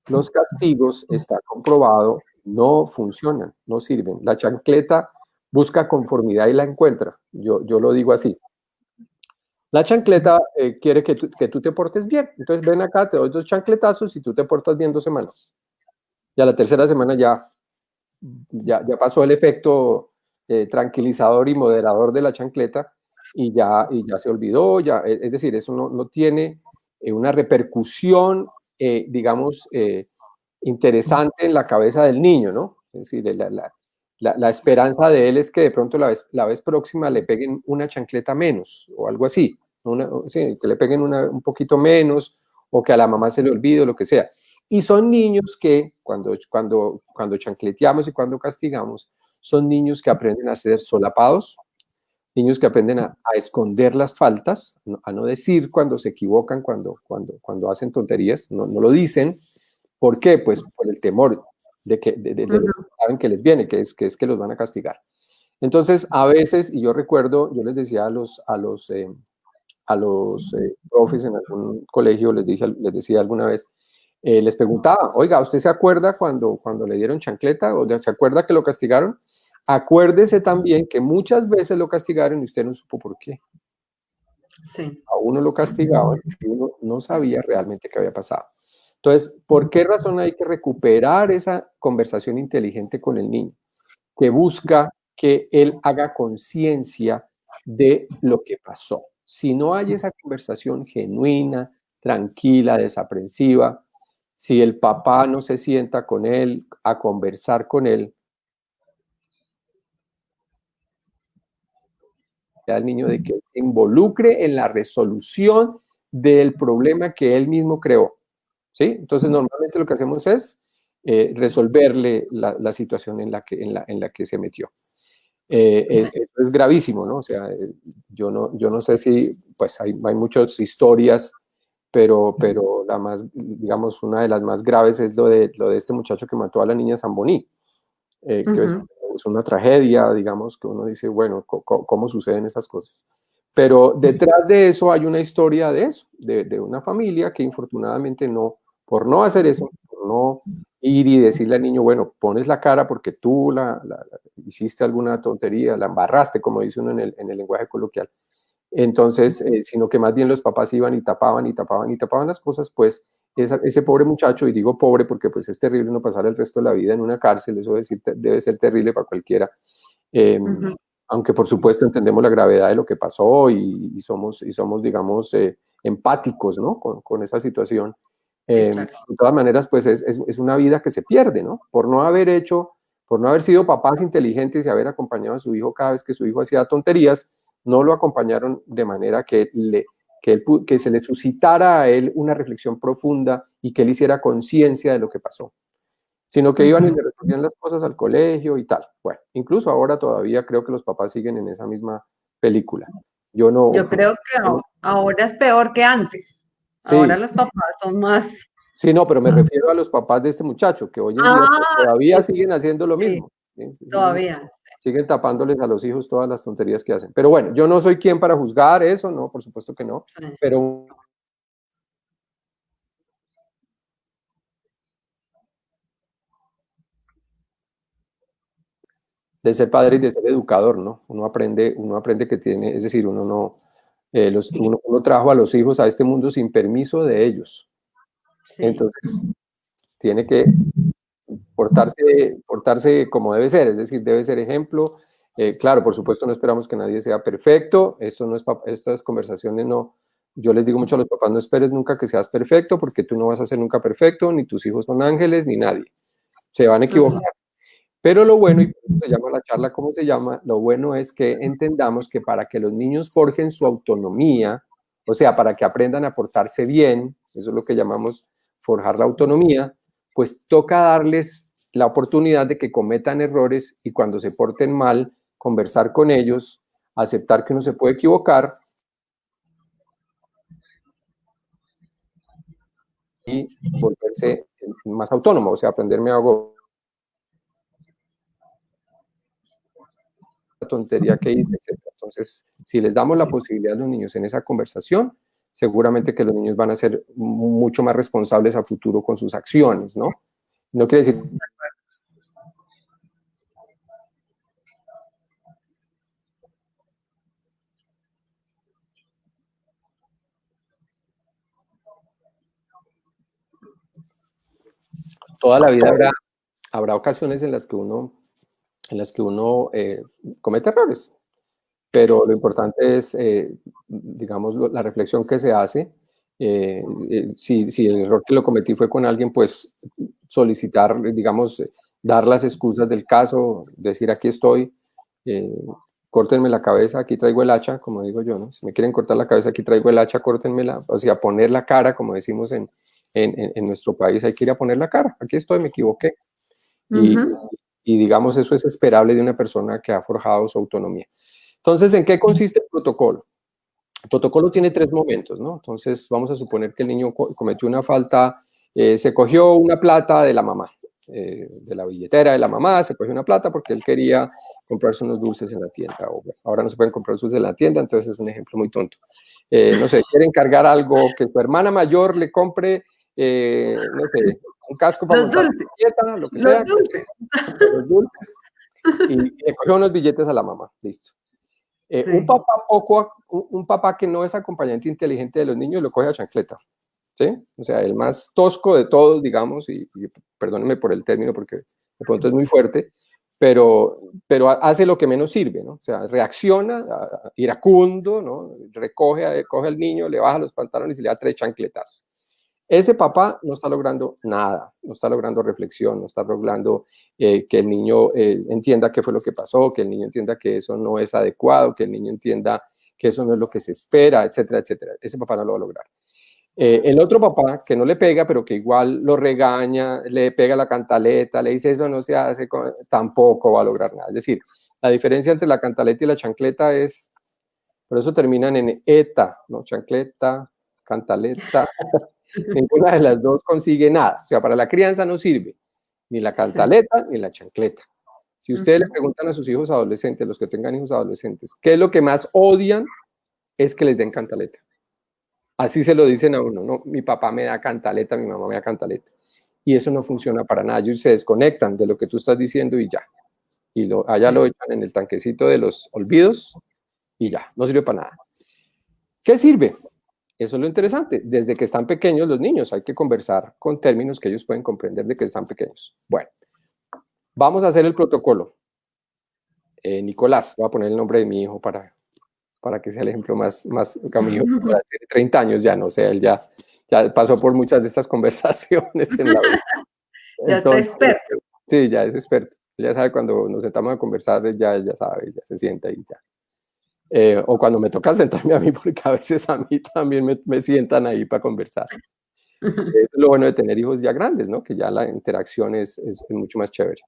Los castigos, está comprobado, no funcionan, no sirven. La chancleta busca conformidad y la encuentra. Yo lo digo así. La chancleta quiere que tú te portes bien. Entonces ven acá, te doy 2 chancletazos y tú te portas bien 2 semanas. Y a la tercera semana ya pasó el efecto tranquilizador y moderador de la chancleta y ya se olvidó. Es decir, eso no tiene una repercusión, digamos, interesante en la cabeza del niño, ¿no? Es decir, la esperanza de él es que de pronto la vez próxima le peguen una chancleta menos o algo así, sí, que le peguen un poquito menos o que a la mamá se le olvide o lo que sea. Y son niños que cuando chancleteamos y cuando castigamos, son niños que aprenden a ser solapados, niños que aprenden a esconder las faltas, a no decir cuando se equivocan, cuando hacen tonterías, no lo dicen. ¿Por qué? Pues por el temor de lo que saben que les viene, que los van a castigar. Entonces, a veces, y yo recuerdo, yo les decía a los profes en algún colegio, les decía alguna vez, les preguntaba, oiga, ¿usted se acuerda cuando le dieron chancleta? ¿O se acuerda que lo castigaron? Acuérdese también que muchas veces lo castigaron y usted no supo por qué. Sí. A uno lo castigaban y uno no sabía realmente qué había pasado. Entonces, ¿por qué razón hay que recuperar esa conversación inteligente con el niño? Que busca que él haga conciencia de lo que pasó. Si no hay esa conversación genuina, tranquila, desaprensiva, si el papá no se sienta con él a conversar con él, al niño de que se involucre en la resolución del problema que él mismo creó. ¿Sí? Entonces, normalmente lo que hacemos es resolverle la situación en la que se metió. Es gravísimo, ¿no? O sea, yo no sé si, pues hay muchas historias, pero la más, digamos, una de las más graves es lo de este muchacho que mató a la niña Zamboni, que es una tragedia, digamos, que uno dice, bueno, ¿cómo suceden esas cosas? Pero detrás de eso hay una historia de eso, de una familia que infortunadamente por no hacer eso, por no ir y decirle al niño, bueno, pones la cara porque tú hiciste alguna tontería, la embarraste, como dice uno en el lenguaje coloquial. Entonces, sino que más bien los papás iban y tapaban y tapaban y tapaban las cosas, pues ese pobre muchacho, y digo pobre porque pues es terrible no pasar el resto de la vida en una cárcel, eso debe ser terrible para cualquiera. Aunque por supuesto entendemos la gravedad de lo que pasó y somos, digamos, empáticos, ¿no? Con esa situación. De todas maneras, pues es una vida que se pierde, ¿no? Por no haber sido papás inteligentes y haber acompañado a su hijo cada vez que su hijo hacía tonterías, no lo acompañaron de manera que se le suscitara a él una reflexión profunda y que él hiciera conciencia de lo que pasó, sino que iban y le resolvían las cosas al colegio y tal. Bueno, incluso ahora todavía creo que los papás siguen en esa misma película. Yo creo que ahora es peor que antes. Ahora Sí, los papás son más... sí, no, pero me refiero a los papás de este muchacho, que hoy en día todavía Sí, siguen haciendo lo sí, mismo. ¿Sí? todavía. Siguen tapándoles a los hijos todas las tonterías que hacen. Pero bueno, yo no soy quien para juzgar eso, no, por supuesto que no, Sí. pero de ser padre y de ser educador, ¿no? Uno aprende que tiene, es decir, uno no, uno trajo a los hijos a este mundo sin permiso de ellos. Sí. Entonces, tiene que portarse como debe ser, es decir, debe ser ejemplo. Claro, por supuesto, no esperamos que nadie sea perfecto. Estas conversaciones no. Yo les digo mucho a los papás, no esperes nunca que seas perfecto, porque tú no vas a ser nunca perfecto, ni tus hijos son ángeles, ni nadie. Se van a equivocar. Pero lo bueno, y por eso se llama la charla como se llama, lo bueno es que entendamos que para que los niños forjen su autonomía, o sea, para que aprendan a portarse bien, eso es lo que llamamos forjar la autonomía, pues toca darles la oportunidad de que cometan errores y cuando se porten mal, conversar con ellos, aceptar que uno se puede equivocar y volverse más autónomo, o sea, aprenderme algo tontería que hice, etc. Entonces, si les damos la posibilidad a los niños en esa conversación, seguramente que los niños van a ser mucho más responsables a futuro con sus acciones, ¿no? No quiere decir toda la vida habrá ocasiones en las que uno comete errores, pero lo importante es, digamos, la reflexión que se hace. Si el error que lo cometí fue con alguien, pues solicitar, digamos, dar las excusas del caso, decir aquí estoy, eh, córtenme la cabeza, aquí traigo el hacha, como digo yo, ¿no? Si me quieren cortar la cabeza, aquí traigo el hacha, córtenmela, o sea, poner la cara, como decimos en nuestro país, hay que ir a poner la cara, aquí estoy, me equivoqué. Y, y digamos, eso es esperable de una persona que ha forjado su autonomía. Entonces, ¿en qué consiste el protocolo? El protocolo tiene 3 momentos, ¿no? Entonces, vamos a suponer que el niño cometió una falta, se cogió una plata de la mamá, de la billetera de la mamá, se cogió una plata porque él quería comprarse unos dulces en la tienda. Ahora no se pueden comprar dulces en la tienda, entonces es un ejemplo muy tonto. No sé, quiere encargar algo que su hermana mayor le compre, no sé, un casco para montar la bicicleta, lo que sea, los dulces, y le cogió unos billetes a la mamá, listo. Sí. Un papá que no es acompañante inteligente de los niños lo coge a chancleta, ¿sí? O sea, el más tosco de todos, digamos, y perdónenme por el término porque de pronto es muy fuerte, pero hace lo que menos sirve, ¿no? O sea, reacciona, iracundo, ¿no? Coge al niño, le baja los pantalones y le da 3 chancletazos. Ese papá no está logrando nada, no está logrando reflexión, no está logrando que el niño entienda qué fue lo que pasó, que el niño entienda que eso no es adecuado, que el niño entienda que eso no es lo que se espera, etcétera, etcétera. Ese papá no lo va a lograr. El otro papá que no le pega, pero que igual lo regaña, le pega la cantaleta, le dice eso no se hace, tampoco va a lograr nada. Es decir, la diferencia entre la cantaleta y la chancleta es, por eso terminan en eta, ¿no? Chancleta, cantaleta. Ninguna de las dos consigue nada. O sea, para la crianza no sirve ni la cantaleta ni la chancleta. Si ustedes le preguntan a sus hijos adolescentes, los que tengan hijos adolescentes, ¿qué es lo que más odian? Es que les den cantaleta. Así se lo dicen a uno, ¿no? Mi papá me da cantaleta, mi mamá me da cantaleta. Y eso no funciona para nada. Ellos se desconectan de lo que tú estás diciendo y ya. Y allá lo echan en el tanquecito de los olvidos y ya, no sirve para nada. ¿Qué sirve? Eso es lo interesante. Desde que están pequeños los niños hay que conversar con términos que ellos pueden comprender de que están pequeños. Bueno, vamos a hacer el protocolo. Nicolás, voy a poner el nombre de mi hijo para que sea el ejemplo más mi hijo tiene 30 años ya, no sé, él ya pasó por muchas de estas conversaciones en la vida. Ya está experto. Sí, ya es experto. Ya sabe cuando nos sentamos a conversar, ya sabe, ya se sienta y ya. O cuando me toca sentarme a mí, porque a veces a mí también me sientan ahí para conversar. Eso es lo bueno de tener hijos ya grandes, ¿no? Que ya la interacción es mucho más chévere.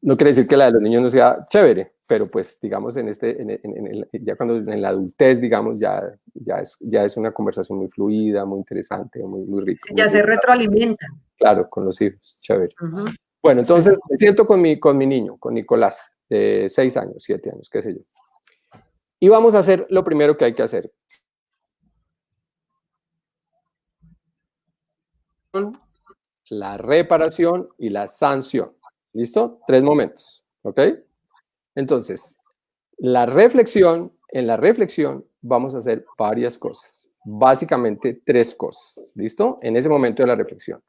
No quiere decir que la de los niños no sea chévere, pero pues digamos ya cuando en la adultez, digamos, ya es una conversación muy fluida, muy interesante, muy rica. Ya se retroalimenta. Claro, con los hijos, chévere. Bueno, entonces me siento con mi niño, con Nicolás, de 6 años, 7 años, qué sé yo. Y vamos a hacer lo primero que hay que hacer. La reparación y la sanción. ¿Listo? 3 momentos. ¿Ok? Entonces, en la reflexión vamos a hacer varias cosas. Básicamente 3 cosas. ¿Listo? En ese momento de la reflexión.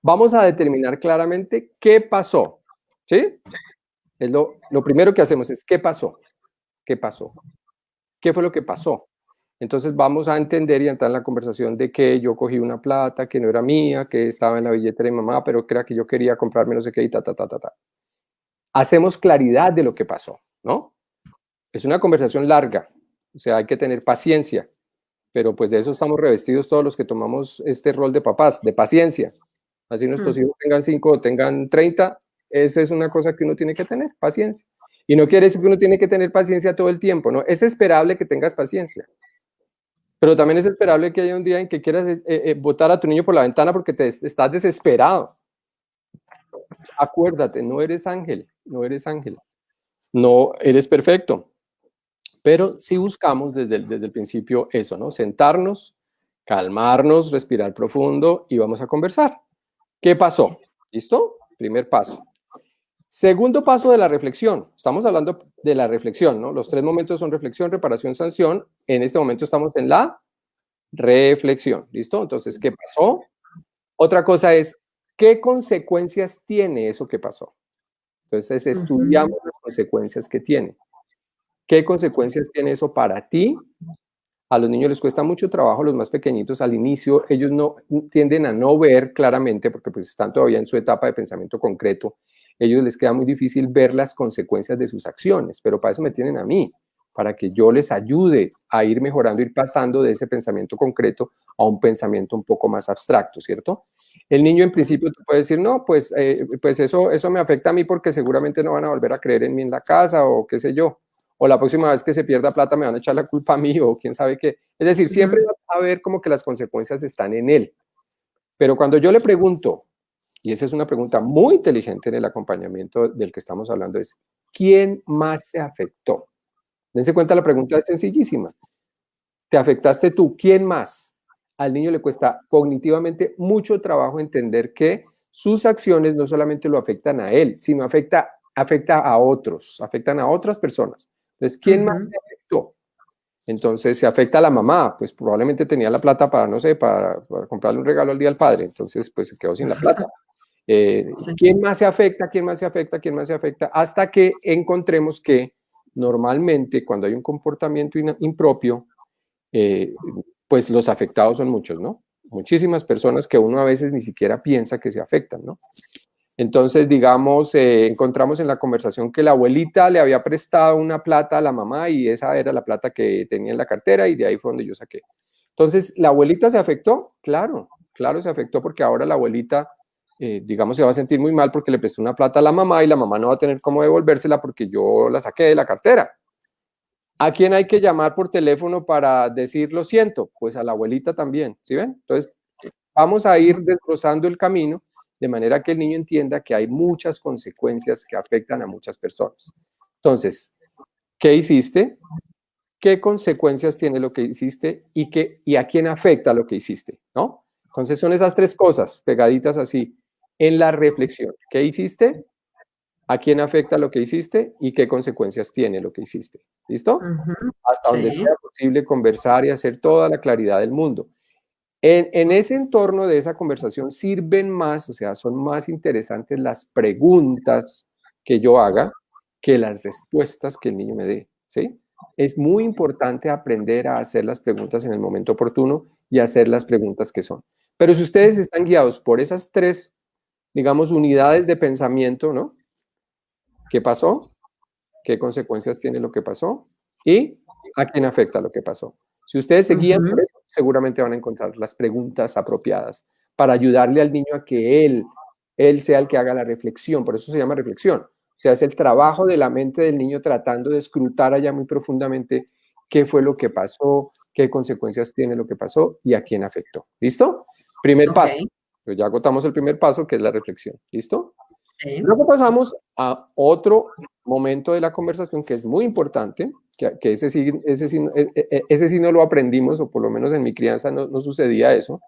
Vamos a determinar claramente qué pasó. ¿Sí? Es lo primero que hacemos es ¿qué pasó? ¿Qué pasó? ¿Qué fue lo que pasó? Entonces vamos a entender y entrar en la conversación de que yo cogí una plata que no era mía, que estaba en la billetera de mi mamá, pero que era que yo quería comprarme no sé qué y ta. Hacemos claridad de lo que pasó, ¿no? Es una conversación larga, o sea, hay que tener paciencia, pero pues de eso estamos revestidos todos los que tomamos este rol de papás, de paciencia. Así nuestros hijos tengan 5 o tengan 30, esa es una cosa que uno tiene que tener, paciencia. Y no quiere decir que uno tiene que tener paciencia todo el tiempo, ¿no? Es esperable que tengas paciencia. Pero también es esperable que haya un día en que quieras botar a tu niño por la ventana porque estás desesperado. Acuérdate, no eres ángel, no eres perfecto. Pero sí buscamos desde el principio eso, ¿no? Sentarnos, calmarnos, respirar profundo y vamos a conversar. ¿Qué pasó? ¿Listo? Primer paso. Segundo paso de la reflexión. Estamos hablando de la reflexión, ¿no? Los 3 momentos son reflexión, reparación, sanción. En este momento estamos en la reflexión. ¿Listo? Entonces, ¿qué pasó? Otra cosa es, ¿qué consecuencias tiene eso que pasó? Entonces, estudiamos las consecuencias que tiene. ¿Qué consecuencias tiene eso para ti? A los niños les cuesta mucho trabajo, los más pequeñitos al inicio, ellos no tienden a no ver claramente porque pues están todavía en su etapa de pensamiento concreto. ellos les queda muy difícil ver las consecuencias de sus acciones, pero para eso me tienen a mí, para que yo les ayude a ir mejorando, ir pasando de ese pensamiento concreto a un pensamiento un poco más abstracto, ¿cierto? El niño en principio te puede decir, no, pues eso me afecta a mí porque seguramente no van a volver a creer en mí en la casa o qué sé yo, o la próxima vez que se pierda plata me van a echar la culpa a mí o quién sabe qué. Es decir, siempre va a ver como que las consecuencias están en él. Pero cuando yo le pregunto, y esa es una pregunta muy inteligente en el acompañamiento del que estamos hablando, es ¿quién más se afectó? Dense cuenta, la pregunta es sencillísima. ¿Te afectaste tú? ¿Quién más? Al niño le cuesta cognitivamente mucho trabajo entender que sus acciones no solamente lo afectan a él, sino afecta a otros, afectan a otras personas. Entonces, ¿quién más se afectó? Entonces, se afecta a la mamá, pues probablemente tenía la plata para, no sé, para comprarle un regalo al Día del Padre, entonces pues se quedó sin la plata. ¿Quién más se afecta? ¿Quién más se afecta? ¿Quién más se afecta? Hasta que encontremos que normalmente cuando hay un comportamiento impropio, pues los afectados son muchos, ¿no? Muchísimas personas que uno a veces ni siquiera piensa que se afectan, ¿no? Entonces, digamos, encontramos en la conversación que la abuelita le había prestado una plata a la mamá y esa era la plata que tenía en la cartera y de ahí fue donde yo saqué. Entonces, ¿la abuelita se afectó? Claro, claro se afectó porque ahora la abuelita, digamos, se va a sentir muy mal porque le prestó una plata a la mamá y la mamá no va a tener cómo devolvérsela porque yo la saqué de la cartera. ¿A quién hay que llamar por teléfono para decir lo siento? Pues a la abuelita también, ¿sí ven? Entonces, vamos a ir desglosando el camino de manera que el niño entienda que hay muchas consecuencias que afectan a muchas personas. Entonces, ¿qué hiciste? ¿Qué consecuencias tiene lo que hiciste y a quién afecta lo que hiciste? ¿No? Entonces son esas tres cosas pegaditas así en la reflexión. ¿Qué hiciste? ¿A quién afecta lo que hiciste? ¿Y qué consecuencias tiene lo que hiciste? ¿Listo? Hasta donde Sí. sea posible conversar y hacer toda la claridad del mundo. En ese entorno de esa conversación sirven más, o sea, son más interesantes las preguntas que yo haga que las respuestas que el niño me dé, ¿sí? Es muy importante aprender a hacer las preguntas en el momento oportuno y hacer las preguntas que son. Pero si ustedes están guiados por esas tres, digamos, unidades de pensamiento, ¿no? ¿Qué pasó? ¿Qué consecuencias tiene lo que pasó? ¿Y a quién afecta lo que pasó? Si ustedes se guían por eso, seguramente van a encontrar las preguntas apropiadas para ayudarle al niño a que él sea el que haga la reflexión. Por eso se llama reflexión. O sea, es el trabajo de la mente del niño tratando de escrutar allá muy profundamente qué fue lo que pasó, qué consecuencias tiene lo que pasó y a quién afectó. ¿Listo? Primer paso. Ok. Pues ya agotamos el primer paso, que es la reflexión. ¿Listo? Sí. Luego pasamos a otro momento de la conversación que es muy importante, que ese sí no lo aprendimos, o por lo menos en mi crianza no sucedía eso,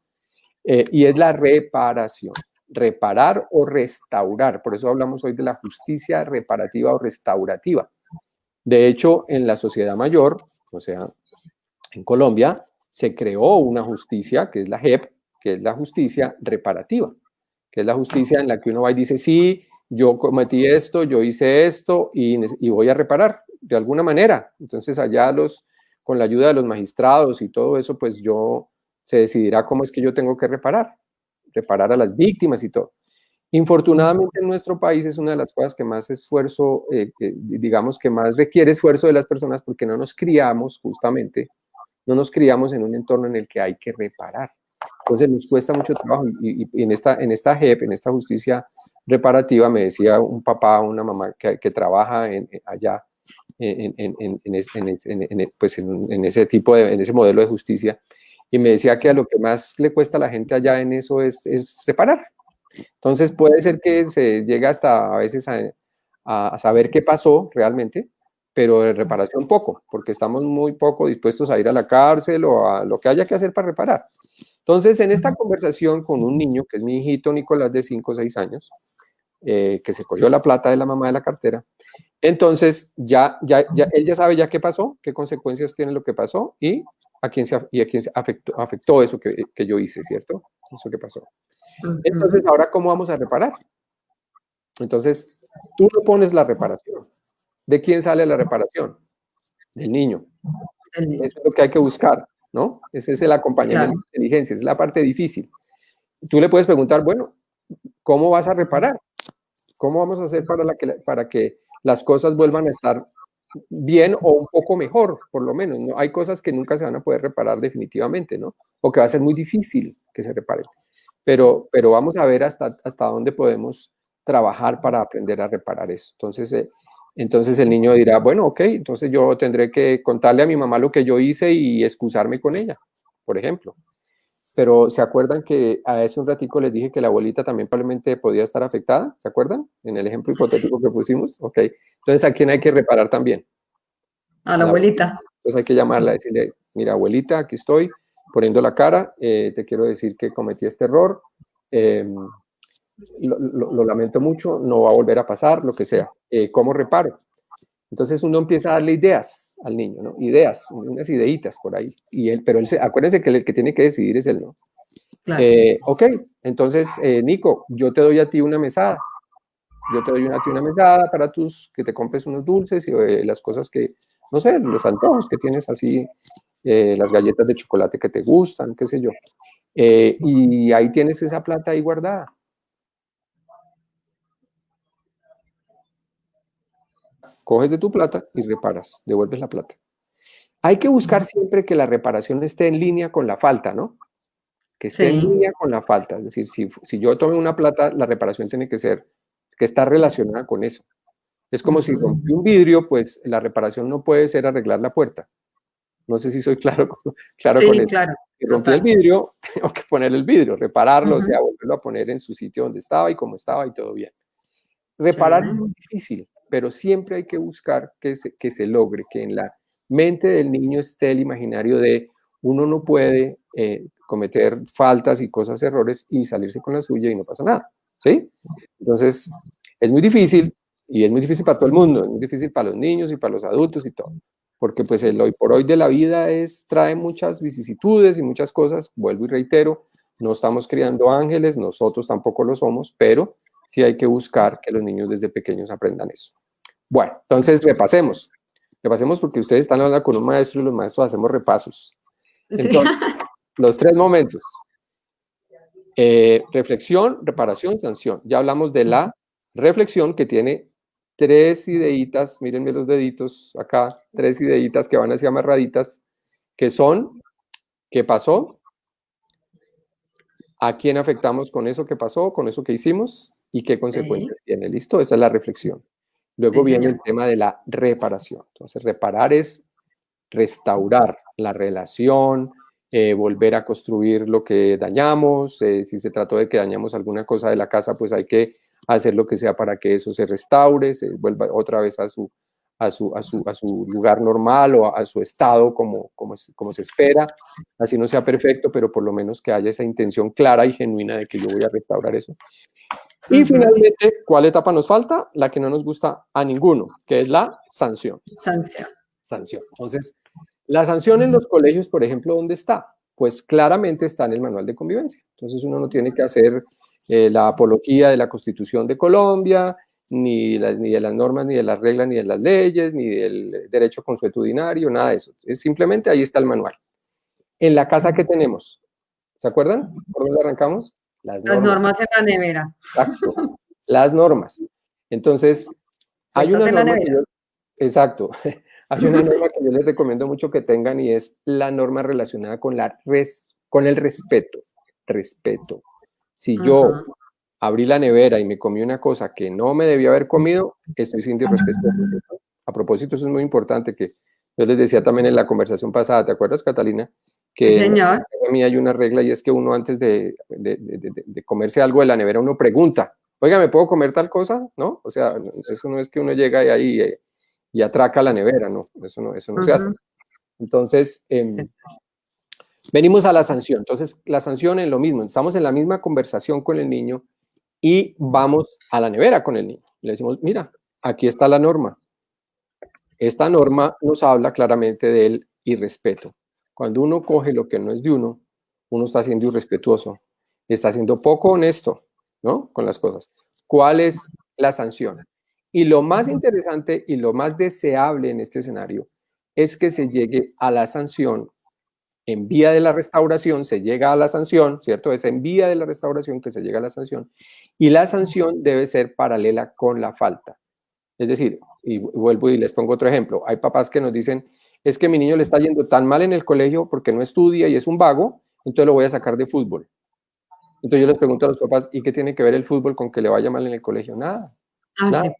y es la reparación. Reparar o restaurar. Por eso hablamos hoy de la justicia reparativa o restaurativa. De hecho, en la sociedad mayor, o sea, en Colombia, se creó una justicia, que es la JEP, que es la justicia reparativa, que es la justicia en la que uno va y dice, sí, yo cometí esto, yo hice esto y voy a reparar de alguna manera. Entonces allá con la ayuda de los magistrados y todo eso, pues se decidirá cómo es que yo tengo que reparar a las víctimas y todo. Infortunadamente en nuestro país es una de las cosas que más esfuerzo, digamos que más requiere esfuerzo de las personas porque no nos criamos justamente, no nos criamos en un entorno en el que hay que reparar. Entonces nos cuesta mucho trabajo y en esta JEP, en esta justicia reparativa, me decía un papá, una mamá que trabaja allá pues en ese tipo en ese modelo de justicia, y me decía que a lo que más le cuesta a la gente allá en eso es reparar. Entonces puede ser que se llegue hasta a veces a saber qué pasó realmente, pero de reparación poco, porque estamos muy poco dispuestos a ir a la cárcel o a lo que haya que hacer para reparar. Entonces, en esta conversación con un niño, que es mi hijito Nicolás de 5 o 6 años, que se cogió la plata de la mamá de la cartera, entonces él ya sabe ya qué pasó, qué consecuencias tiene lo que pasó y a quién se afectó eso que yo hice, ¿cierto? Eso que pasó. Entonces, ahora, ¿cómo vamos a reparar? Entonces, tú no pones la reparación. ¿De quién sale la reparación? Del niño. Eso es lo que hay que buscar, ¿no? Ese es el acompañamiento de inteligencia, es la parte difícil. Tú le puedes preguntar, bueno, ¿cómo vas a reparar? ¿Cómo vamos a hacer para que las cosas vuelvan a estar bien o un poco mejor, por lo menos? ¿No? Hay cosas que nunca se van a poder reparar definitivamente, ¿no? O que va a ser muy difícil que se reparen. Pero vamos a ver hasta dónde podemos trabajar para aprender a reparar eso. Entonces el niño dirá, bueno, ok, entonces yo tendré que contarle a mi mamá lo que yo hice y excusarme con ella, por ejemplo. Pero ¿se acuerdan que hace un ratico les dije que la abuelita también probablemente podía estar afectada? ¿Se acuerdan? En el ejemplo hipotético que pusimos. Ok. Entonces, ¿a quién hay que reparar también? A A la la abuelita. abuelita. Entonces hay que llamarla y decirle, mira, abuelita, aquí estoy poniendo la cara, te quiero decir que cometí este error, lo lamento mucho, no va a volver a pasar, lo que sea. ¿Cómo reparo? Entonces uno empieza a darle ideas al niño, ¿no? Ideas, unas ideitas por ahí. Pero acuérdense que el que tiene que decidir es él, ¿no? Claro. Ok, entonces, Nico, yo te doy a ti una mesada. Yo te doy a ti una mesada para que te compres unos dulces y las cosas que, no sé, los antojos que tienes así, las galletas de chocolate que te gustan, qué sé yo. Y ahí tienes esa plata ahí guardada. Coges de tu plata y reparas, devuelves la plata. Hay que buscar siempre que la reparación esté en línea con la falta, ¿no? Que esté en Sí. línea con la falta. Es decir, si yo tomé una plata, la reparación tiene que ser, que está relacionada con eso. Es como si rompí un vidrio, pues la reparación no puede ser arreglar la puerta. No sé si soy claro, claro con Sí, eso. claro. Si rompí el Total. vidrio, tengo que poner el vidrio, repararlo, o Ujú. sea, volverlo a poner en su sitio donde estaba y como estaba y todo bien. Sí. Reparar es muy difícil, pero siempre hay que buscar que se logre, que en la mente del niño esté el imaginario de uno no puede cometer faltas y cosas, errores y salirse con la suya y no pasa nada, ¿sí? Entonces, es muy difícil y es muy difícil para todo el mundo, es muy difícil para los niños y para los adultos y todo, porque pues el hoy por hoy de la vida trae muchas vicisitudes y muchas cosas, vuelvo y reitero, no estamos criando ángeles, nosotros tampoco lo somos, pero sí hay que buscar que los niños desde pequeños aprendan eso. Bueno, entonces repasemos. Repasemos porque ustedes están hablando con un maestro y los maestros hacemos repasos. Sí. Entonces, los 3 momentos. Reflexión, reparación, sanción. Ya hablamos de la reflexión que tiene 3 ideitas, mírenme los deditos acá, 3 ideitas que van así amarraditas, que son, ¿qué pasó? ¿A quién afectamos con eso que pasó, con eso que hicimos? ¿Y qué Sí, consecuencias tiene? ¿Listo? Esa es la reflexión. Luego sí, viene señor. el tema de la reparación. Entonces, reparar es restaurar la relación, volver a construir lo que dañamos. Si se trató de que dañamos alguna cosa de la casa, pues hay que hacer lo que sea para que eso se restaure, se vuelva otra vez a su lugar normal o a su estado como se espera. Así no sea perfecto, pero por lo menos que haya esa intención clara y genuina de que yo voy a restaurar eso. Y Ujú. finalmente, ¿cuál etapa nos falta? La que no nos gusta a ninguno, que es la sanción. Sanción. Sanción. Entonces, la sanción en los colegios, por ejemplo, ¿dónde está? Pues claramente está en el manual de convivencia. Entonces uno no tiene que hacer la apología de la Constitución de Colombia, ni de las normas, ni de las reglas, ni de las leyes, ni del derecho consuetudinario, nada de eso. Es simplemente ahí está el manual. En la casa que tenemos, ¿se acuerdan? ¿Por dónde arrancamos? Las Las normas. normas en la nevera. Exacto. Las normas. Entonces, hay Puestas una en la norma que nevera. yo, exacto, hay una norma que yo les recomiendo mucho que tengan y es la norma relacionada con el respeto. Respeto. Si yo Ajá. abrí la nevera y me comí una cosa que no me debía haber comido, estoy siendo irrespetuoso. A propósito, eso es muy importante que yo les decía también en la conversación pasada, ¿te acuerdas, Catalina? Sí, Que en la señor. casa mí hay una regla y es que uno antes de comerse algo de la nevera, uno pregunta, oiga, ¿me puedo comer tal cosa? ¿No? O sea, eso no es que uno llega y ahí y atraca la nevera, no, eso no se hace. Ujú. Entonces, venimos a la sanción. Entonces, la sanción es lo mismo, estamos en la misma conversación con el niño y vamos a la nevera con el niño. Le decimos, mira, aquí está la norma. Esta norma nos habla claramente del irrespeto. Cuando uno coge lo que no es de uno, uno está siendo irrespetuoso, está siendo poco honesto, ¿no? Con las cosas. ¿Cuál es la sanción? Y lo más interesante y lo más deseable en este escenario es que se llegue a la sanción en vía de la restauración se llega a la sanción, ¿cierto? Es en vía de la restauración que se llega a la sanción, y la sanción debe ser paralela con la falta. Es decir, y vuelvo y les pongo otro ejemplo, hay papás que nos dicen, es que mi niño le está yendo tan mal en el colegio porque no estudia y es un vago, entonces lo voy a sacar de fútbol. Entonces yo les pregunto a los papás, ¿y qué tiene que ver el fútbol con que le vaya mal en el colegio? Nada, nada.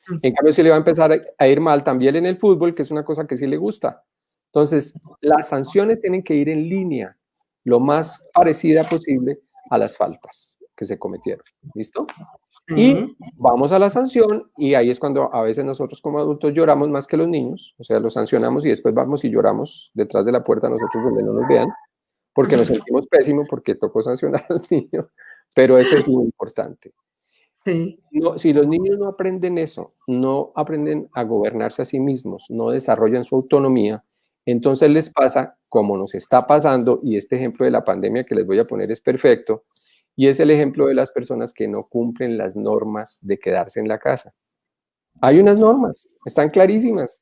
Sí. En cambio, si le va a empezar a ir mal también en el fútbol, que es una cosa que sí le gusta. Entonces, las sanciones tienen que ir en línea, lo más parecida posible a las faltas que se cometieron. ¿Listo? Y vamos a la sanción y ahí es cuando a veces nosotros como adultos lloramos más que los niños, o sea, los sancionamos y después vamos y lloramos detrás de la puerta nosotros donde no nos vean, porque nos sentimos pésimos porque tocó sancionar al niño, pero eso es muy importante. Sí. No, si los niños no aprenden eso, no aprenden a gobernarse a sí mismos, no desarrollan su autonomía, entonces les pasa como nos está pasando, y este ejemplo de la pandemia que les voy a poner es perfecto, y es el ejemplo de las personas que no cumplen las normas de quedarse en la casa. Hay unas normas, están clarísimas.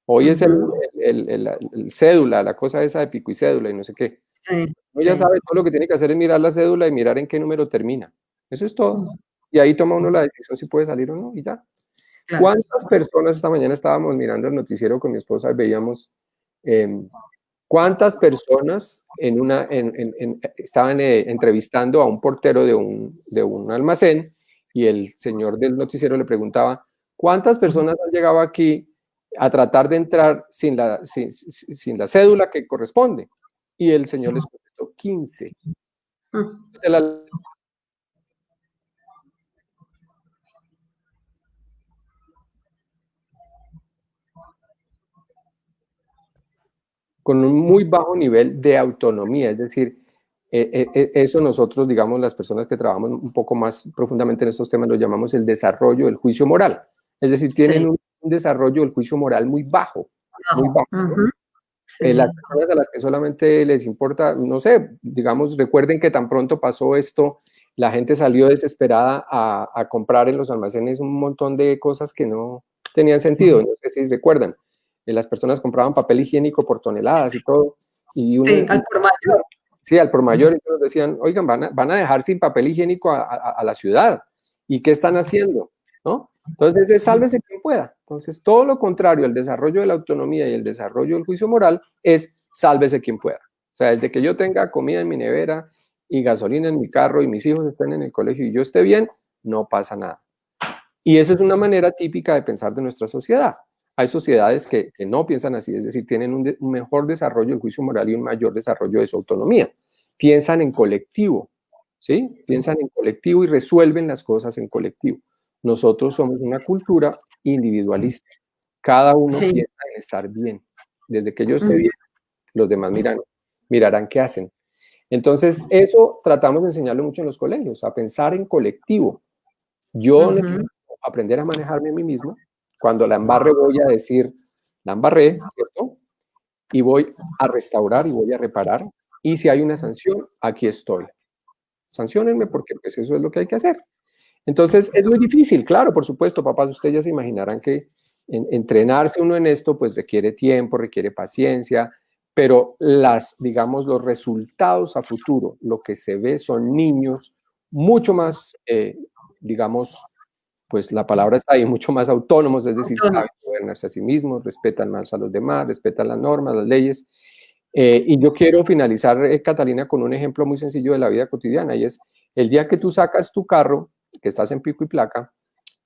Hoy es el cédula, la cosa esa de pico y cédula y no sé qué. Sí, Uno ya sí. sabe, todo lo que tiene que hacer es mirar la cédula y mirar en qué número termina. Eso es todo. Y ahí toma uno la decisión si puede salir o no y ya. Claro. ¿Cuántas personas, esta mañana estábamos mirando el noticiero con mi esposa y veíamos cuántas personas estaban entrevistando a un portero de un almacén y el señor del noticiero le preguntaba, ¿cuántas personas han llegado aquí a tratar de entrar sin la cédula que corresponde? Y el señor les contestó, 15. Con un muy bajo nivel de autonomía, es decir, eso nosotros, digamos, las personas que trabajamos un poco más profundamente en estos temas, lo llamamos el desarrollo del juicio moral, es decir, tienen un desarrollo del juicio moral muy bajo, muy bajo. Las personas a las que solamente les importa, no sé, digamos, recuerden que tan pronto pasó esto, la gente salió desesperada a comprar en los almacenes un montón de cosas que no tenían sentido, no sé si recuerdan. Las personas compraban papel higiénico por toneladas y todo. Y sí, al por mayor. Sí, al por mayor. Entonces decían, oigan, van a dejar sin papel higiénico a la ciudad. ¿Y qué están haciendo? ¿No? Entonces, es sálvese quien pueda. Entonces, todo lo contrario, el desarrollo de la autonomía y el desarrollo del juicio moral es sálvese quien pueda. O sea, desde que yo tenga comida en mi nevera y gasolina en mi carro y mis hijos estén en el colegio y yo esté bien, no pasa nada. Y eso es una manera típica de pensar de nuestra sociedad. Hay sociedades que no piensan así, es decir, tienen un mejor desarrollo del juicio moral y un mayor desarrollo de su autonomía. Piensan en colectivo, ¿sí? Piensan en colectivo y resuelven las cosas en colectivo. Nosotros somos una cultura individualista. Cada uno piensa en estar bien. Desde que yo esté bien, los demás mirarán qué hacen. Entonces, eso tratamos de enseñarlo mucho en los colegios, a pensar en colectivo. Yo necesito aprender a manejarme a mí mismo. Cuando la embarre voy a decir, la embarré, ¿cierto? Y voy a restaurar y voy a reparar. Y si hay una sanción, aquí estoy. Sanciónenme porque pues eso es lo que hay que hacer. Entonces, es muy difícil, claro, por supuesto, papás, ustedes ya se imaginarán que entrenarse uno en esto pues requiere tiempo, requiere paciencia, pero digamos, los resultados a futuro, lo que se ve son niños mucho más, digamos, pues la palabra está ahí, mucho más autónomos, es decir, saben gobernarse a sí mismos, respetan más a los demás, respetan las normas, las leyes. Y yo quiero finalizar, Catalina, con un ejemplo muy sencillo de la vida cotidiana, y es el día que tú sacas tu carro, que estás en pico y placa,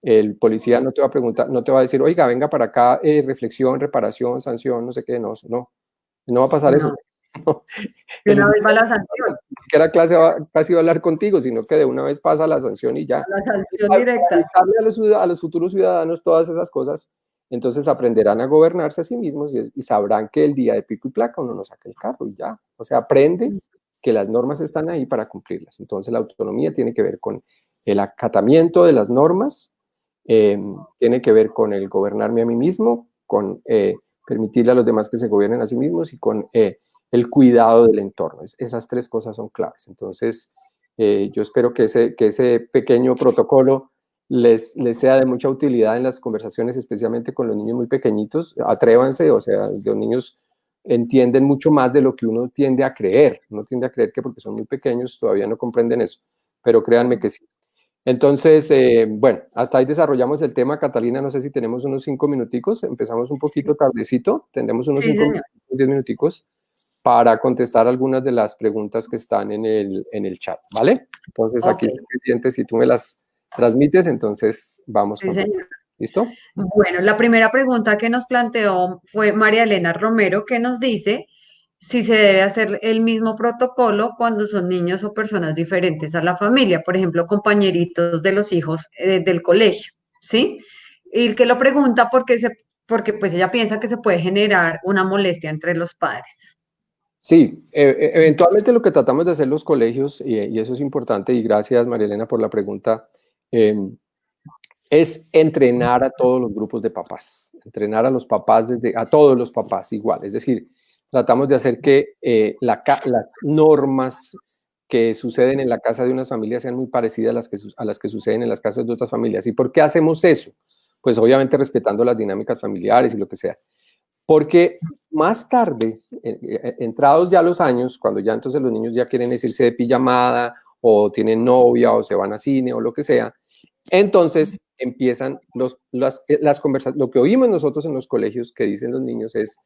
el policía no te va a preguntar, no te va a decir, oiga, venga para acá, reflexión, reparación, sanción, no sé qué, no va a pasar eso. No. De una vez va la sanción. Que era casi va a hablar contigo, sino que de una vez pasa la sanción y ya. La sanción directa. A los futuros ciudadanos todas esas cosas, entonces aprenderán a gobernarse a sí mismos y sabrán que el día de pico y placa uno no saca el carro y ya. O sea, aprende que las normas están ahí para cumplirlas. Entonces la autonomía tiene que ver con el acatamiento de las normas, tiene que ver con el gobernarme a mí mismo, con permitirle a los demás que se gobiernen a sí mismos y con el cuidado del entorno. Esas tres cosas son claves. Entonces, yo espero que ese pequeño protocolo les sea de mucha utilidad en las conversaciones, especialmente con los niños muy pequeñitos. Atrévanse, o sea, de niños entienden mucho más de lo que uno tiende a creer. Uno tiende a creer que porque son muy pequeños todavía no comprenden eso, pero créanme que sí. Entonces, bueno, hasta ahí desarrollamos el tema. Catalina, no sé si tenemos unos 5 minuticos, empezamos un poquito tardecito, tendremos unos Sí, 5 señor. 10 minuticos para contestar algunas de las preguntas que están en el chat, ¿vale? Entonces, Ok, aquí estoy pendiente, si tú me las transmites, entonces vamos sí, con todo. señor. ¿Listo? Bueno, la primera pregunta que nos planteó fue María Elena Romero, que nos dice si se debe hacer el mismo protocolo cuando son niños o personas diferentes a la familia, por ejemplo, compañeritos de los hijos del colegio, ¿sí? Y que lo pregunta porque pues ella piensa que se puede generar una molestia entre los padres. Sí, eventualmente lo que tratamos de hacer los colegios, y eso es importante, y gracias María Elena por la pregunta, eh, es entrenar a todos los grupos de papás, entrenar a los papás, a todos los papás igual, es decir, tratamos de hacer que las normas que suceden en la casa de unas familias sean muy parecidas a las que suceden en las casas de otras familias. ¿Y por qué hacemos eso? Pues obviamente respetando las dinámicas familiares y lo que sea. Porque más tarde, entrados ya los años, cuando ya entonces los niños ya quieren irse de pijamada o tienen novia o se van a cine o lo que sea, entonces empiezan las conversaciones. Lo que oímos nosotros en los colegios que dicen los niños es,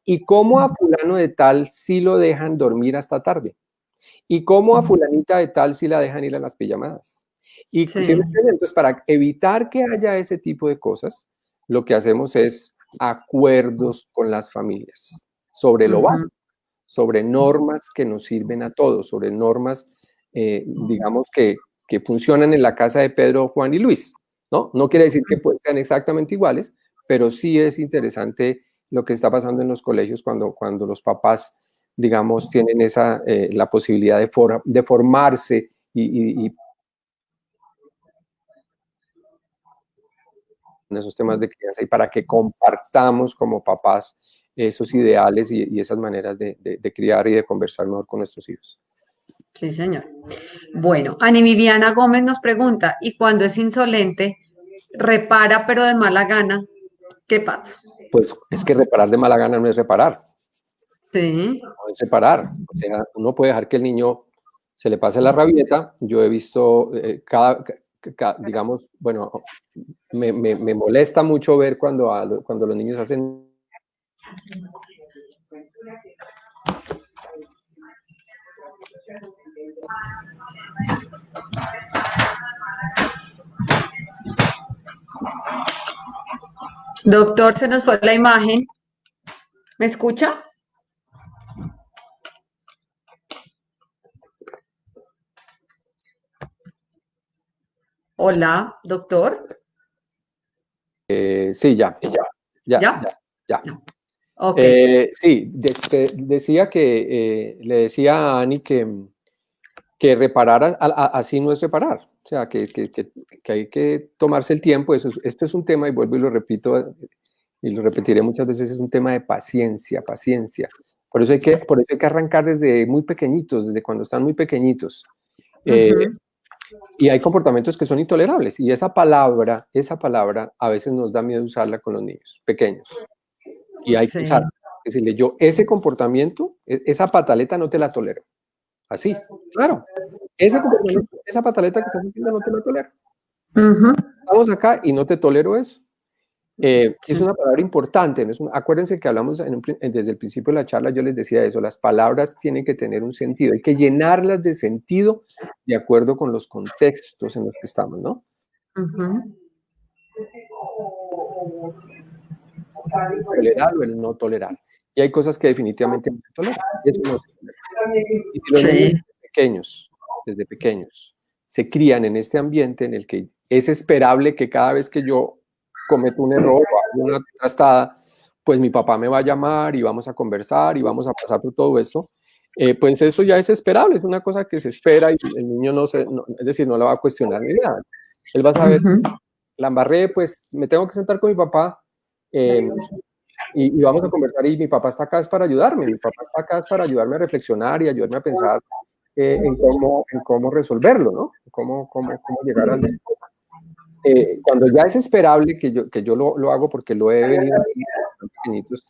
¿y cómo a fulano de tal sí lo dejan dormir hasta tarde? ¿Y cómo a fulanita de tal sí la dejan ir a las pijamadas? Y ¿sí Sí. me entienden? Entonces, para evitar que haya ese tipo de cosas, lo que hacemos es acuerdos con las familias sobre lo Ujú. básico, sobre normas que nos sirven a todos, sobre normas, digamos, que funcionan en la casa de Pedro, Juan y Luis, ¿no? No quiere decir que sean exactamente iguales, pero sí es interesante lo que está pasando en los colegios cuando los papás, digamos, tienen la posibilidad de formarse y en esos temas de crianza y para que compartamos como papás esos ideales y esas maneras de criar y de conversar mejor con nuestros hijos. Sí, señor. Bueno, Ani Viviana Gómez nos pregunta, ¿y cuando es insolente, repara pero de mala gana? ¿Qué pasa? Pues es que reparar de mala gana no es reparar, Sí, no es reparar. O sea, uno puede dejar que el niño se le pase la rabieta. Yo he visto digamos, bueno, me molesta mucho ver cuando los niños hacen. doctor, se nos fue la imagen. ¿Me escucha? Hola, doctor. Sí, ya, ya, ¿Ya? ya, ya. No. Ok. Sí, decía le decía a Ani que reparar así no es reparar. O sea, que hay que tomarse el tiempo. Esto es un tema, y vuelvo y lo repito, y lo repetiré muchas veces, es un tema de paciencia, paciencia. Por eso hay que arrancar desde muy pequeñitos, desde cuando están muy pequeñitos. Eh, Ujú. y hay comportamientos que son intolerables. Y esa palabra a veces nos da miedo usarla con los niños pequeños. Y hay que Sí. usarla. Decirle, yo ese comportamiento, esa pataleta no te la tolero. Así, claro. Ese comportamiento, esa pataleta que estás haciendo no te la tolero. Ujú. Estamos acá y no te tolero eso. Es Sí. una palabra importante. ¿No? Acuérdense que hablamos desde el principio de la charla, yo les decía eso, las palabras tienen que tener un sentido, hay que llenarlas de sentido de acuerdo con los contextos en los que estamos, ¿no? Ujú. Tolerar o el no tolerar. Y hay cosas que definitivamente no se toleran. Y eso no se tolera. Y si los niños Sí. desde pequeños, se crían en este ambiente en el que es esperable que cada vez que yo cometo un error o hago una trastada, pues mi papá me va a llamar y vamos a conversar y vamos a pasar por todo eso, pues eso ya es esperable, es una cosa que se espera y el niño es decir, no la va a cuestionar ni nada. Él va a saber, Ujú. la embarré, pues me tengo que sentar con mi papá eh, y vamos a conversar y mi papá está acá es para ayudarme, mi papá está acá es para ayudarme a reflexionar y ayudarme a pensar en cómo resolverlo, ¿no? Cómo llegar al... Cuando ya es esperable que yo lo hago porque lo he venido haciendo desde pequeñitos,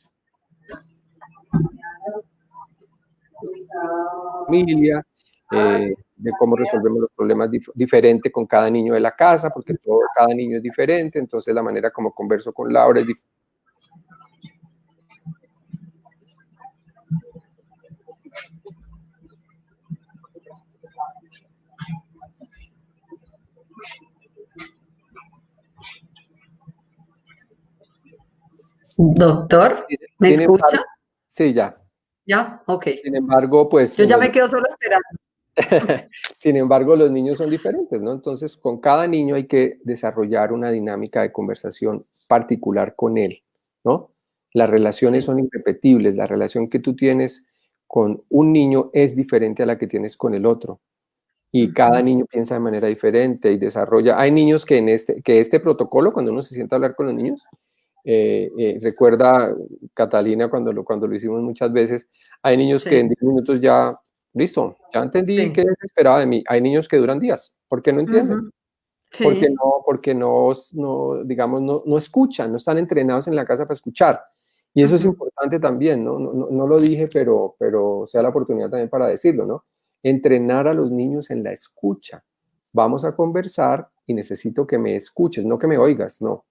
familia, de cómo resolvemos los problemas diferente con cada niño de la casa, porque cada niño es diferente, entonces la manera como converso con Laura es diferente. Doctor, ¿me Sin embargo, escucha? sí, ya. ¿Ya? Ok. Sin embargo, pues Yo ya me quedo solo esperando. sin embargo, los niños son diferentes, ¿no? Entonces, con cada niño hay que desarrollar una dinámica de conversación particular con él, ¿no? Las relaciones Sí. son irrepetibles. La relación que tú tienes con un niño es diferente a la que tienes con el otro. Y cada Ujú. niño piensa de manera diferente y desarrolla. Hay niños que este protocolo, cuando uno se sienta a hablar con los niños, recuerda Catalina cuando lo hicimos muchas veces, hay niños que en Sí. 10 minutos ya, listo, ya entendí Sí. qué se esperaba de mí. Hay niños que duran días, porque no entienden, Ujú. Sí. porque no, digamos, no escuchan, no están entrenados en la casa para escuchar. Y eso es Ujú. importante también, ¿no? No lo dije, pero sea la oportunidad también para decirlo, ¿no? Entrenar a los niños en la escucha. Vamos a conversar y necesito que me escuches, no que me oigas, no,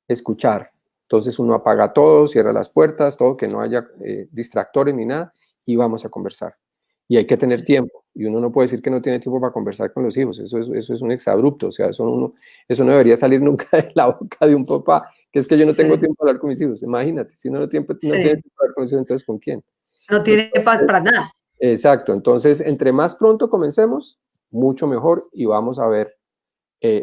escuchar. Entonces uno apaga todo, cierra las puertas, todo, que no haya distractores ni nada, y vamos a conversar. Y hay que tener Sí. tiempo. Y uno no puede decir que no tiene tiempo para conversar con los hijos. Eso es un exabrupto. O sea, eso no debería salir nunca de la boca de un papá, que es que yo no tengo Sí. tiempo de hablar con mis hijos. Imagínate, si uno no tiene Sí. tiempo de hablar con mis hijos, entonces ¿con quién? No tiene paz Entonces, para nada. exacto. Entonces, entre más pronto comencemos, mucho mejor y vamos a ver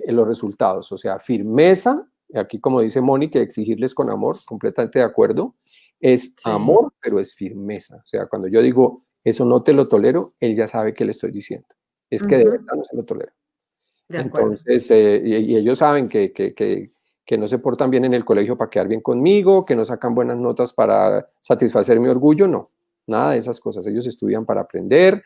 los resultados. O sea, firmeza, aquí como dice Mónica, exigirles con amor, completamente de acuerdo, es Sí. amor, pero es firmeza. O sea, cuando yo digo, eso no te lo tolero, él ya sabe qué le estoy diciendo. Es que de Ujú. verdad no se lo tolero. De acuerdo. Entonces, y ellos saben que no se portan bien en el colegio para quedar bien conmigo, que no sacan buenas notas para satisfacer mi orgullo, no, nada de esas cosas. Ellos estudian para aprender,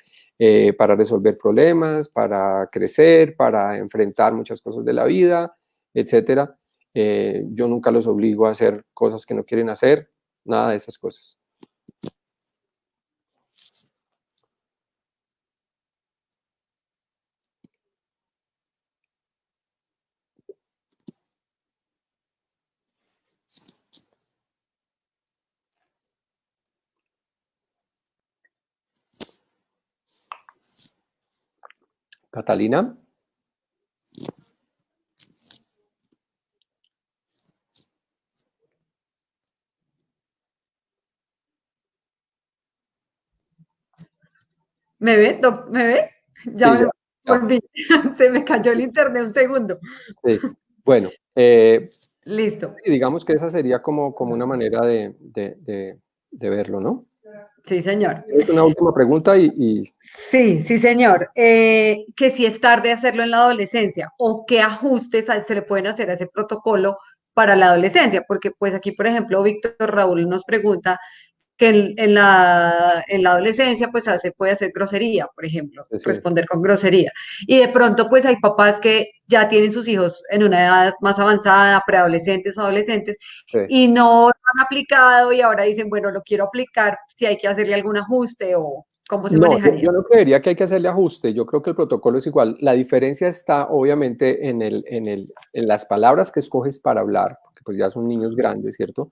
para resolver problemas, para crecer, para enfrentar muchas cosas de la vida, etcétera. Yo nunca los obligo a hacer cosas que no quieren hacer, nada de esas cosas. Catalina, ¿Me ve? ¿Me ve? Ya sí, ya, me ya, volví. Se me cayó el internet un segundo. sí. Bueno, Listo. digamos que esa sería como una manera de verlo, ¿no? Sí, señor. Es una última pregunta y Sí, sí, señor. Que si es tarde hacerlo en la adolescencia o qué ajustes se le pueden hacer a ese protocolo para la adolescencia, porque pues aquí, por ejemplo, Víctor Raúl nos pregunta que en la adolescencia pues se puede hacer grosería, por ejemplo, sí, responder con grosería. Y de pronto pues hay papás que ya tienen sus hijos en una edad más avanzada, preadolescentes, adolescentes, sí. y no lo han aplicado y ahora dicen, bueno, lo quiero aplicar, si hay que hacerle algún ajuste o cómo se No, manejaría. yo no creería que hay que hacerle ajuste. Yo creo que el protocolo es igual. La diferencia está obviamente en las palabras que escoges para hablar, porque pues ya son niños grandes, ¿cierto?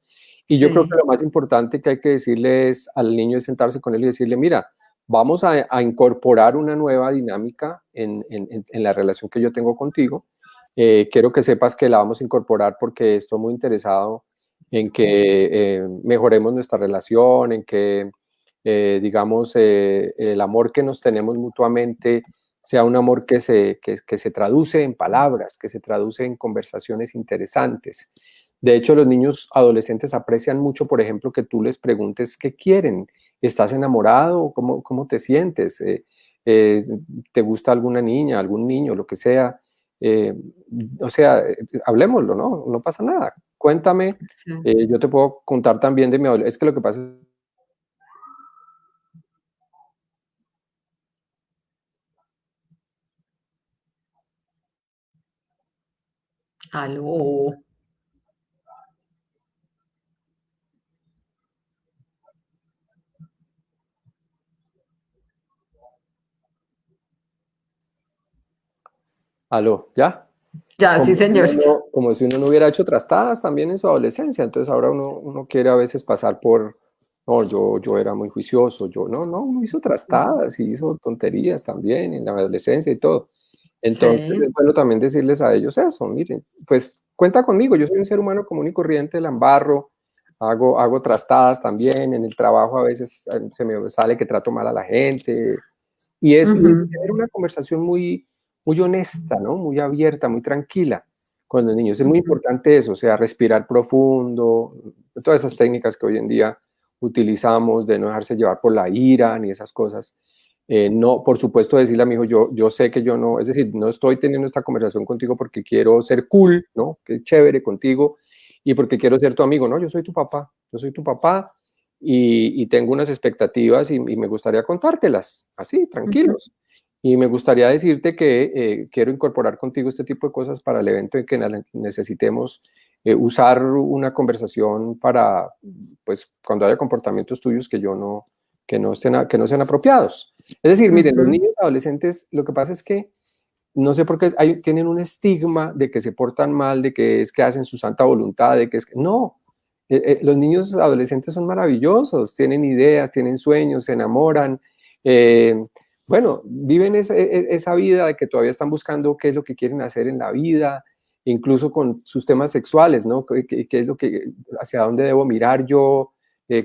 Y yo creo que Sí, lo más importante que hay que decirle es al niño es sentarse con él y decirle, mira, vamos a incorporar una nueva dinámica en la relación que yo tengo contigo. Quiero que sepas que la vamos a incorporar porque estoy muy interesado en que mejoremos nuestra relación, en que digamos, el amor que nos tenemos mutuamente sea un amor que se traduce en palabras, que se traduce en conversaciones interesantes. De hecho, los niños adolescentes aprecian mucho, por ejemplo, que tú les preguntes qué quieren. ¿Estás enamorado? ¿Cómo te sientes? Eh, ¿Te gusta alguna niña, algún niño, lo que sea? Eh, o sea, hablemoslo, ¿no? No pasa nada. Cuéntame, sí. yo te puedo contar también de mi adolescencia. Es que lo que pasa es Aló. Aló, ¿ya? Ya, sí, señor. Como si uno no hubiera hecho trastadas también en su adolescencia, entonces ahora uno quiere a veces pasar por, no, yo era muy juicioso, uno hizo trastadas y hizo tonterías también en la adolescencia y todo. Entonces Sí. es bueno también decirles a ellos eso, miren, pues cuenta conmigo, yo soy un ser humano común y corriente, la embarro, hago trastadas también, en el trabajo a veces se me sale que trato mal a la gente, y Ujú, tener una conversación muy honesta, ¿no? Muy abierta, muy tranquila con los niños. Es muy ujú. importante eso, o sea, respirar profundo, todas esas técnicas que hoy en día utilizamos de no dejarse llevar por la ira ni esas cosas. No, por supuesto, decirle a mi hijo, yo sé que yo no, es decir, no estoy teniendo esta conversación contigo porque quiero ser cool, ¿no? Que es chévere contigo y porque quiero ser tu amigo, no, yo soy tu papá y tengo unas expectativas y me gustaría contártelas, así, Ujú. tranquilos. Y me gustaría decirte que quiero incorporar contigo este tipo de cosas para el evento en que necesitemos usar una conversación para, pues, cuando haya comportamientos tuyos que no sean apropiados. Es decir, miren, los Ujú. niños adolescentes, lo que pasa es que no sé por qué tienen un estigma de que se portan mal, de que es que hacen su santa voluntad, de que es que no. Los niños adolescentes son maravillosos, tienen ideas, tienen sueños, se enamoran. eh, bueno, viven esa vida de que todavía están buscando qué es lo que quieren hacer en la vida, incluso con sus temas sexuales, ¿no? ¿Qué es lo que, hacia dónde debo mirar yo?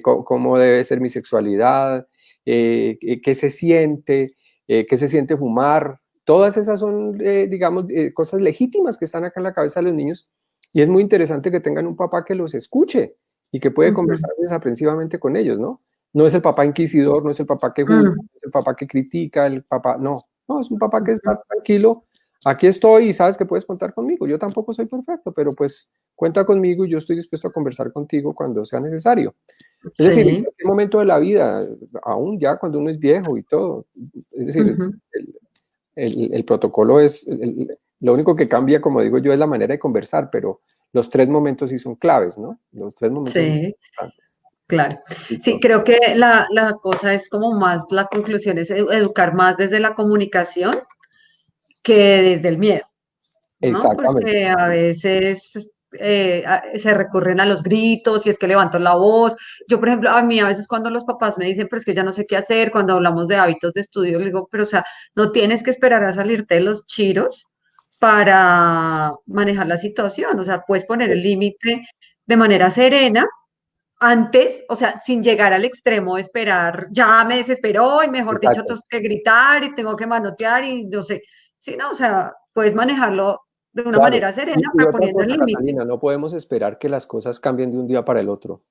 ¿Cómo debe ser mi sexualidad? ¿Qué se siente fumar? Todas esas son, digamos, cosas legítimas que están acá en la cabeza de los niños y es muy interesante que tengan un papá que los escuche y que puede Ujú. conversar desaprensivamente con ellos, ¿no? No es el papá inquisidor, no es el papá que juzga, Mm, no es el papá que critica, el papá, no, es un papá que ujú. está tranquilo, aquí estoy y sabes que puedes contar conmigo, yo tampoco soy perfecto, pero pues cuenta conmigo y yo estoy dispuesto a conversar contigo cuando sea necesario. Es decir, en Sí. cualquier momento de la vida, aún ya cuando uno es viejo y todo, es decir, Ujú. el protocolo es, lo único que cambia, como digo yo, es la manera de conversar, pero los tres momentos sí son claves, ¿no? Los tres momentos son Sí, importantes. claro. Sí, Listo. creo que la cosa es como más, la conclusión es educar más desde la comunicación que desde el miedo, ¿no? Exactamente. Porque a veces se recurren a los gritos y es que levanto la voz. Yo, por ejemplo, a mí a veces cuando los papás me dicen, pero es que ya no sé qué hacer, cuando hablamos de hábitos de estudio, les digo, pero o sea, no tienes que esperar a salirte de los chiros para manejar la situación, o sea, puedes poner el límite de manera serena antes, o sea, sin llegar al extremo de esperar, ya me desesperó y mejor dicho, Exacto. tengo que gritar y tengo que manotear y no sé, sí, no, o sea, puedes manejarlo de una Claro. manera serena, Y pero otra poniendo el cosa, límite. Catalina, no podemos esperar que las cosas cambien de un día para el otro.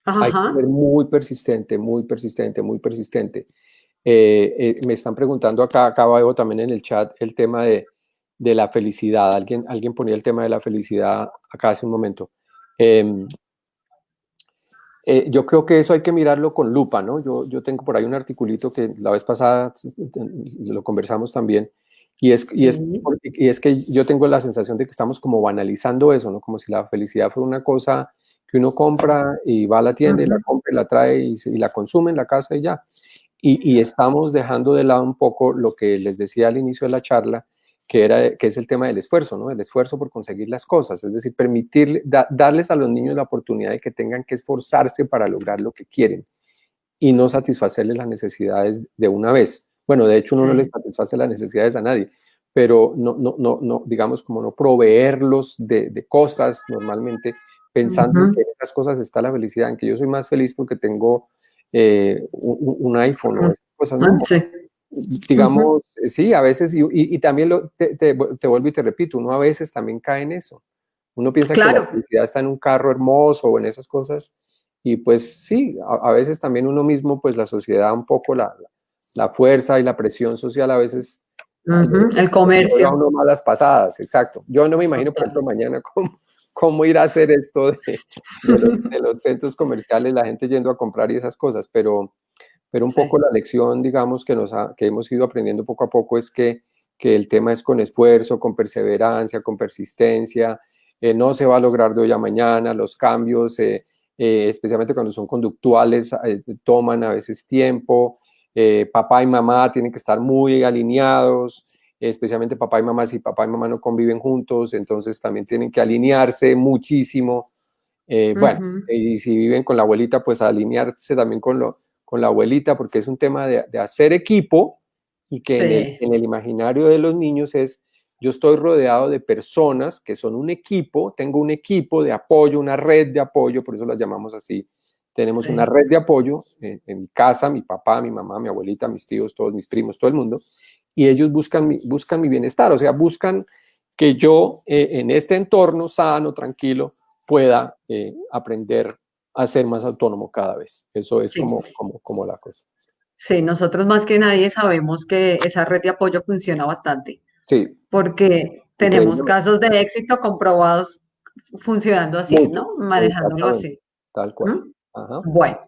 Hay que Ajá. ser muy persistente, muy persistente, muy persistente. Me están preguntando acá abajo también en el chat el tema de la felicidad. Alguien ponía el tema de la felicidad acá hace un momento. Eh, yo creo que eso hay que mirarlo con lupa, ¿no? Yo tengo por ahí un articulito que la vez pasada lo conversamos también, Sí. y es que yo tengo la sensación de que estamos como banalizando eso, ¿no? Como si la felicidad fuera una cosa que uno compra y va a la tienda y la Ujú, compra y la trae y la consume en la casa y ya. Y estamos dejando de lado un poco lo que les decía al inicio de la charla, que es el tema del esfuerzo, ¿no? El esfuerzo por conseguir las cosas, es decir, darles a los niños la oportunidad de que tengan que esforzarse para lograr lo que quieren y no satisfacerles las necesidades de una vez. Bueno, de hecho uno no les sí. satisface las necesidades a nadie, pero no digamos como no proveerlos de cosas normalmente pensando en Ujú, que en esas cosas está la felicidad, en que yo soy más feliz porque tengo un iPhone o ujú. esas cosas, Ah, no. sí. Ujú. Digamos, sí, a veces, y también te vuelvo y te repito, uno a veces también cae en eso. Uno piensa que la Claro. felicidad está en un carro hermoso o en esas cosas, y pues sí, a veces también uno mismo, pues la sociedad, un poco la fuerza y la presión social a veces Ujú, el le juega a comercio. uno malas pasadas, exacto. Yo no me imagino, por ejemplo, Total. mañana cómo ir a hacer esto de los centros comerciales, la gente yendo a comprar y esas cosas, pero un poco Sí. la lección, digamos, que hemos ido aprendiendo poco a poco es que el tema es con esfuerzo, con perseverancia, con persistencia, no se va a lograr de hoy a mañana, los cambios, especialmente cuando son conductuales, toman a veces tiempo, papá y mamá tienen que estar muy alineados, especialmente papá y mamá, si papá y mamá no conviven juntos, entonces también tienen que alinearse muchísimo. Bueno, y si viven con la abuelita, pues alinearse también con la abuelita, porque es un tema de hacer equipo y que Sí, en el imaginario de los niños es, yo estoy rodeado de personas que son un equipo, tengo un equipo de apoyo, una red de apoyo, por eso las llamamos así. Tenemos una sí. red de apoyo en mi casa, mi papá, mi mamá, mi abuelita, mis tíos, todos mis primos, todo el mundo, y ellos buscan mi bienestar, o sea, buscan que yo en este entorno sano, tranquilo, pueda aprender a ser más autónomo cada vez. Eso es Sí, como la cosa. sí, nosotros más que nadie sabemos que esa red de apoyo funciona bastante, Sí, porque tenemos increíblemente. casos de éxito comprobados funcionando así, Mucho, ¿no? Manejándolo exactamente, así. tal cual. ¿Mm? Ajá. Bueno,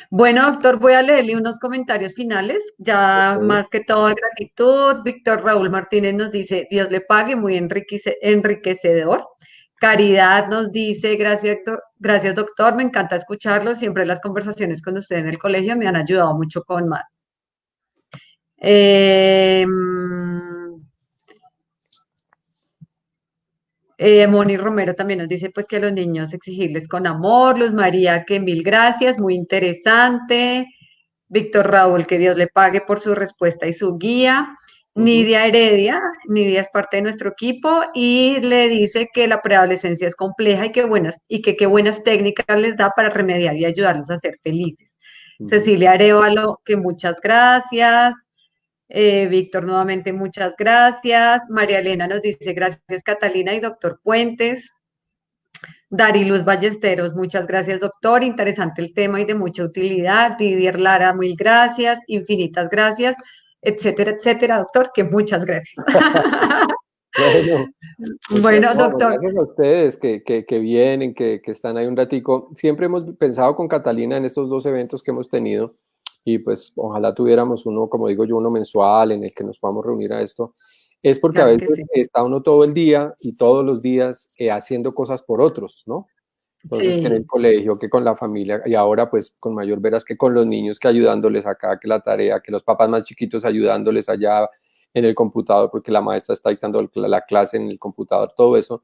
bueno, doctor, voy a leerle unos comentarios finales, ya Ok. más que todo de gratitud. Víctor Raúl Martínez nos dice, Dios le pague, muy enriquecedor. Caridad nos dice, gracias, gracias doctor, me encanta escucharlo, siempre las conversaciones con usted en el colegio me han ayudado mucho con más. Eh, Moni Romero también nos dice pues que a los niños exigirles con amor. Luz María, que mil gracias, muy interesante. Víctor Raúl, que Dios le pague por su respuesta y su guía. Ujú. Nidia Heredia, Nidia es parte de nuestro equipo y le dice que la preadolescencia es compleja y que qué buenas técnicas les da para remediar y ayudarlos a ser felices. Ujú. Cecilia Arevalo, que muchas gracias. Víctor, nuevamente muchas gracias. María Elena nos dice gracias Catalina y doctor Puentes. Dari Luz Ballesteros, muchas gracias doctor, interesante el tema y de mucha utilidad. Didier Lara, mil gracias, infinitas gracias, etcétera, etcétera, doctor, que muchas gracias. Bueno, Bueno, no, doctor, gracias a ustedes que vienen, que están ahí un ratico. Siempre hemos pensado con Catalina en estos dos eventos que hemos tenido y pues ojalá tuviéramos uno, como digo yo, uno mensual en el que nos podamos reunir a esto. Es porque a claro que veces sí. está uno todo el día y todos los días haciendo cosas por otros, ¿no? Entonces, que en el Sí, colegio, que con la familia, y ahora pues con mayor veras que con los niños, que ayudándoles acá, que la tarea, que los papás más chiquitos ayudándoles allá en el computador, porque la maestra está dictando la clase en el computador, todo eso.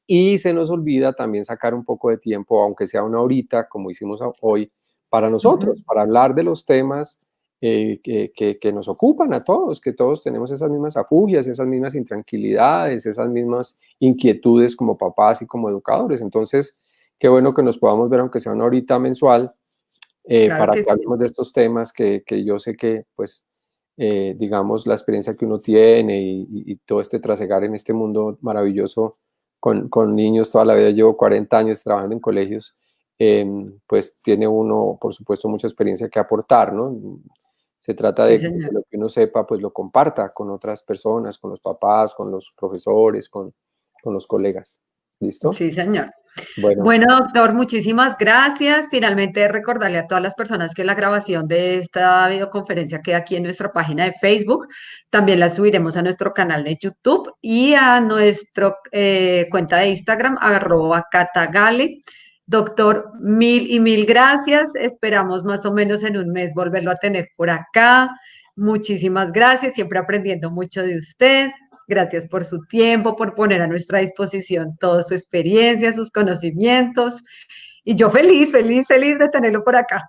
Y se nos olvida también sacar un poco de tiempo, aunque sea una horita, como hicimos hoy, para nosotros, ujú, para hablar de los temas que nos ocupan a todos, que todos tenemos esas mismas afugias, esas mismas intranquilidades, esas mismas inquietudes como papás y como educadores. Entonces, qué bueno que nos podamos ver, aunque sea una horita mensual, claro para que que sí. hablemos de estos temas que yo sé que, pues, digamos, la experiencia que uno tiene y todo este trasegar en este mundo maravilloso con niños, toda la vida llevo 40 años trabajando en colegios, pues tiene uno, por supuesto, mucha experiencia que aportar, ¿no? Se trata Sí, de que señor. lo que uno sepa, pues lo comparta con otras personas, con los papás, con los profesores, con los colegas. ¿Listo? Sí, señor. Bueno, Bueno, doctor, muchísimas gracias. Finalmente, recordarle a todas las personas que la grabación de esta videoconferencia queda aquí en nuestra página de Facebook. También la subiremos a nuestro canal de YouTube y a nuestra cuenta de Instagram, @catagale. Doctor, mil y mil gracias. Esperamos más o menos en un mes volverlo a tener por acá. Muchísimas gracias, siempre aprendiendo mucho de usted. Gracias por su tiempo, por poner a nuestra disposición toda su experiencia, sus conocimientos. Y yo feliz, feliz, feliz de tenerlo por acá.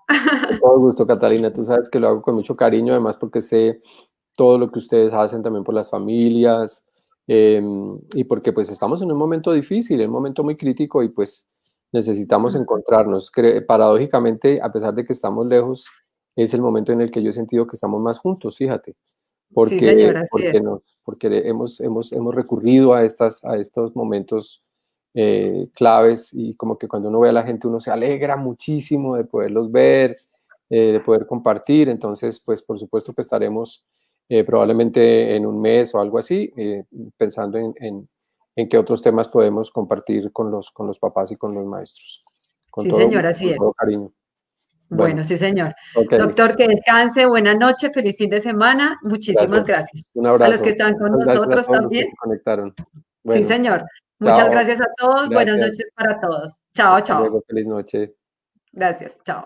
con todo gusto, Catalina. Tú sabes que lo hago con mucho cariño, además porque sé todo lo que ustedes hacen también por las familias eh, y porque pues estamos en un momento difícil, un momento muy crítico y pues necesitamos encontrarnos. Paradójicamente, a pesar de que estamos lejos, es el momento en el que yo he sentido que estamos más juntos, fíjate, Sí, señora, así es. porque hemos recurrido a estos momentos claves y como que cuando uno ve a la gente uno se alegra muchísimo de poderlos ver, de poder compartir, entonces pues por supuesto que estaremos probablemente en un mes o algo así, pensando en qué otros temas podemos compartir con los papás y con los maestros. Con Sí, todo señora, gusto, así con es. todo cariño. Bueno, Bueno, sí, señor. ok, Doctor, que descanse, buena noche, feliz fin de semana. Muchísimas gracias. gracias. Un A los que abrazo. están con Muchas gracias a nosotros todos los que también. se conectaron. Sí, Bueno, señor. Muchas chao, gracias a todos. Buenas gracias. noches para todos. Chao, Hasta chao. luego, feliz noche. Gracias, chao.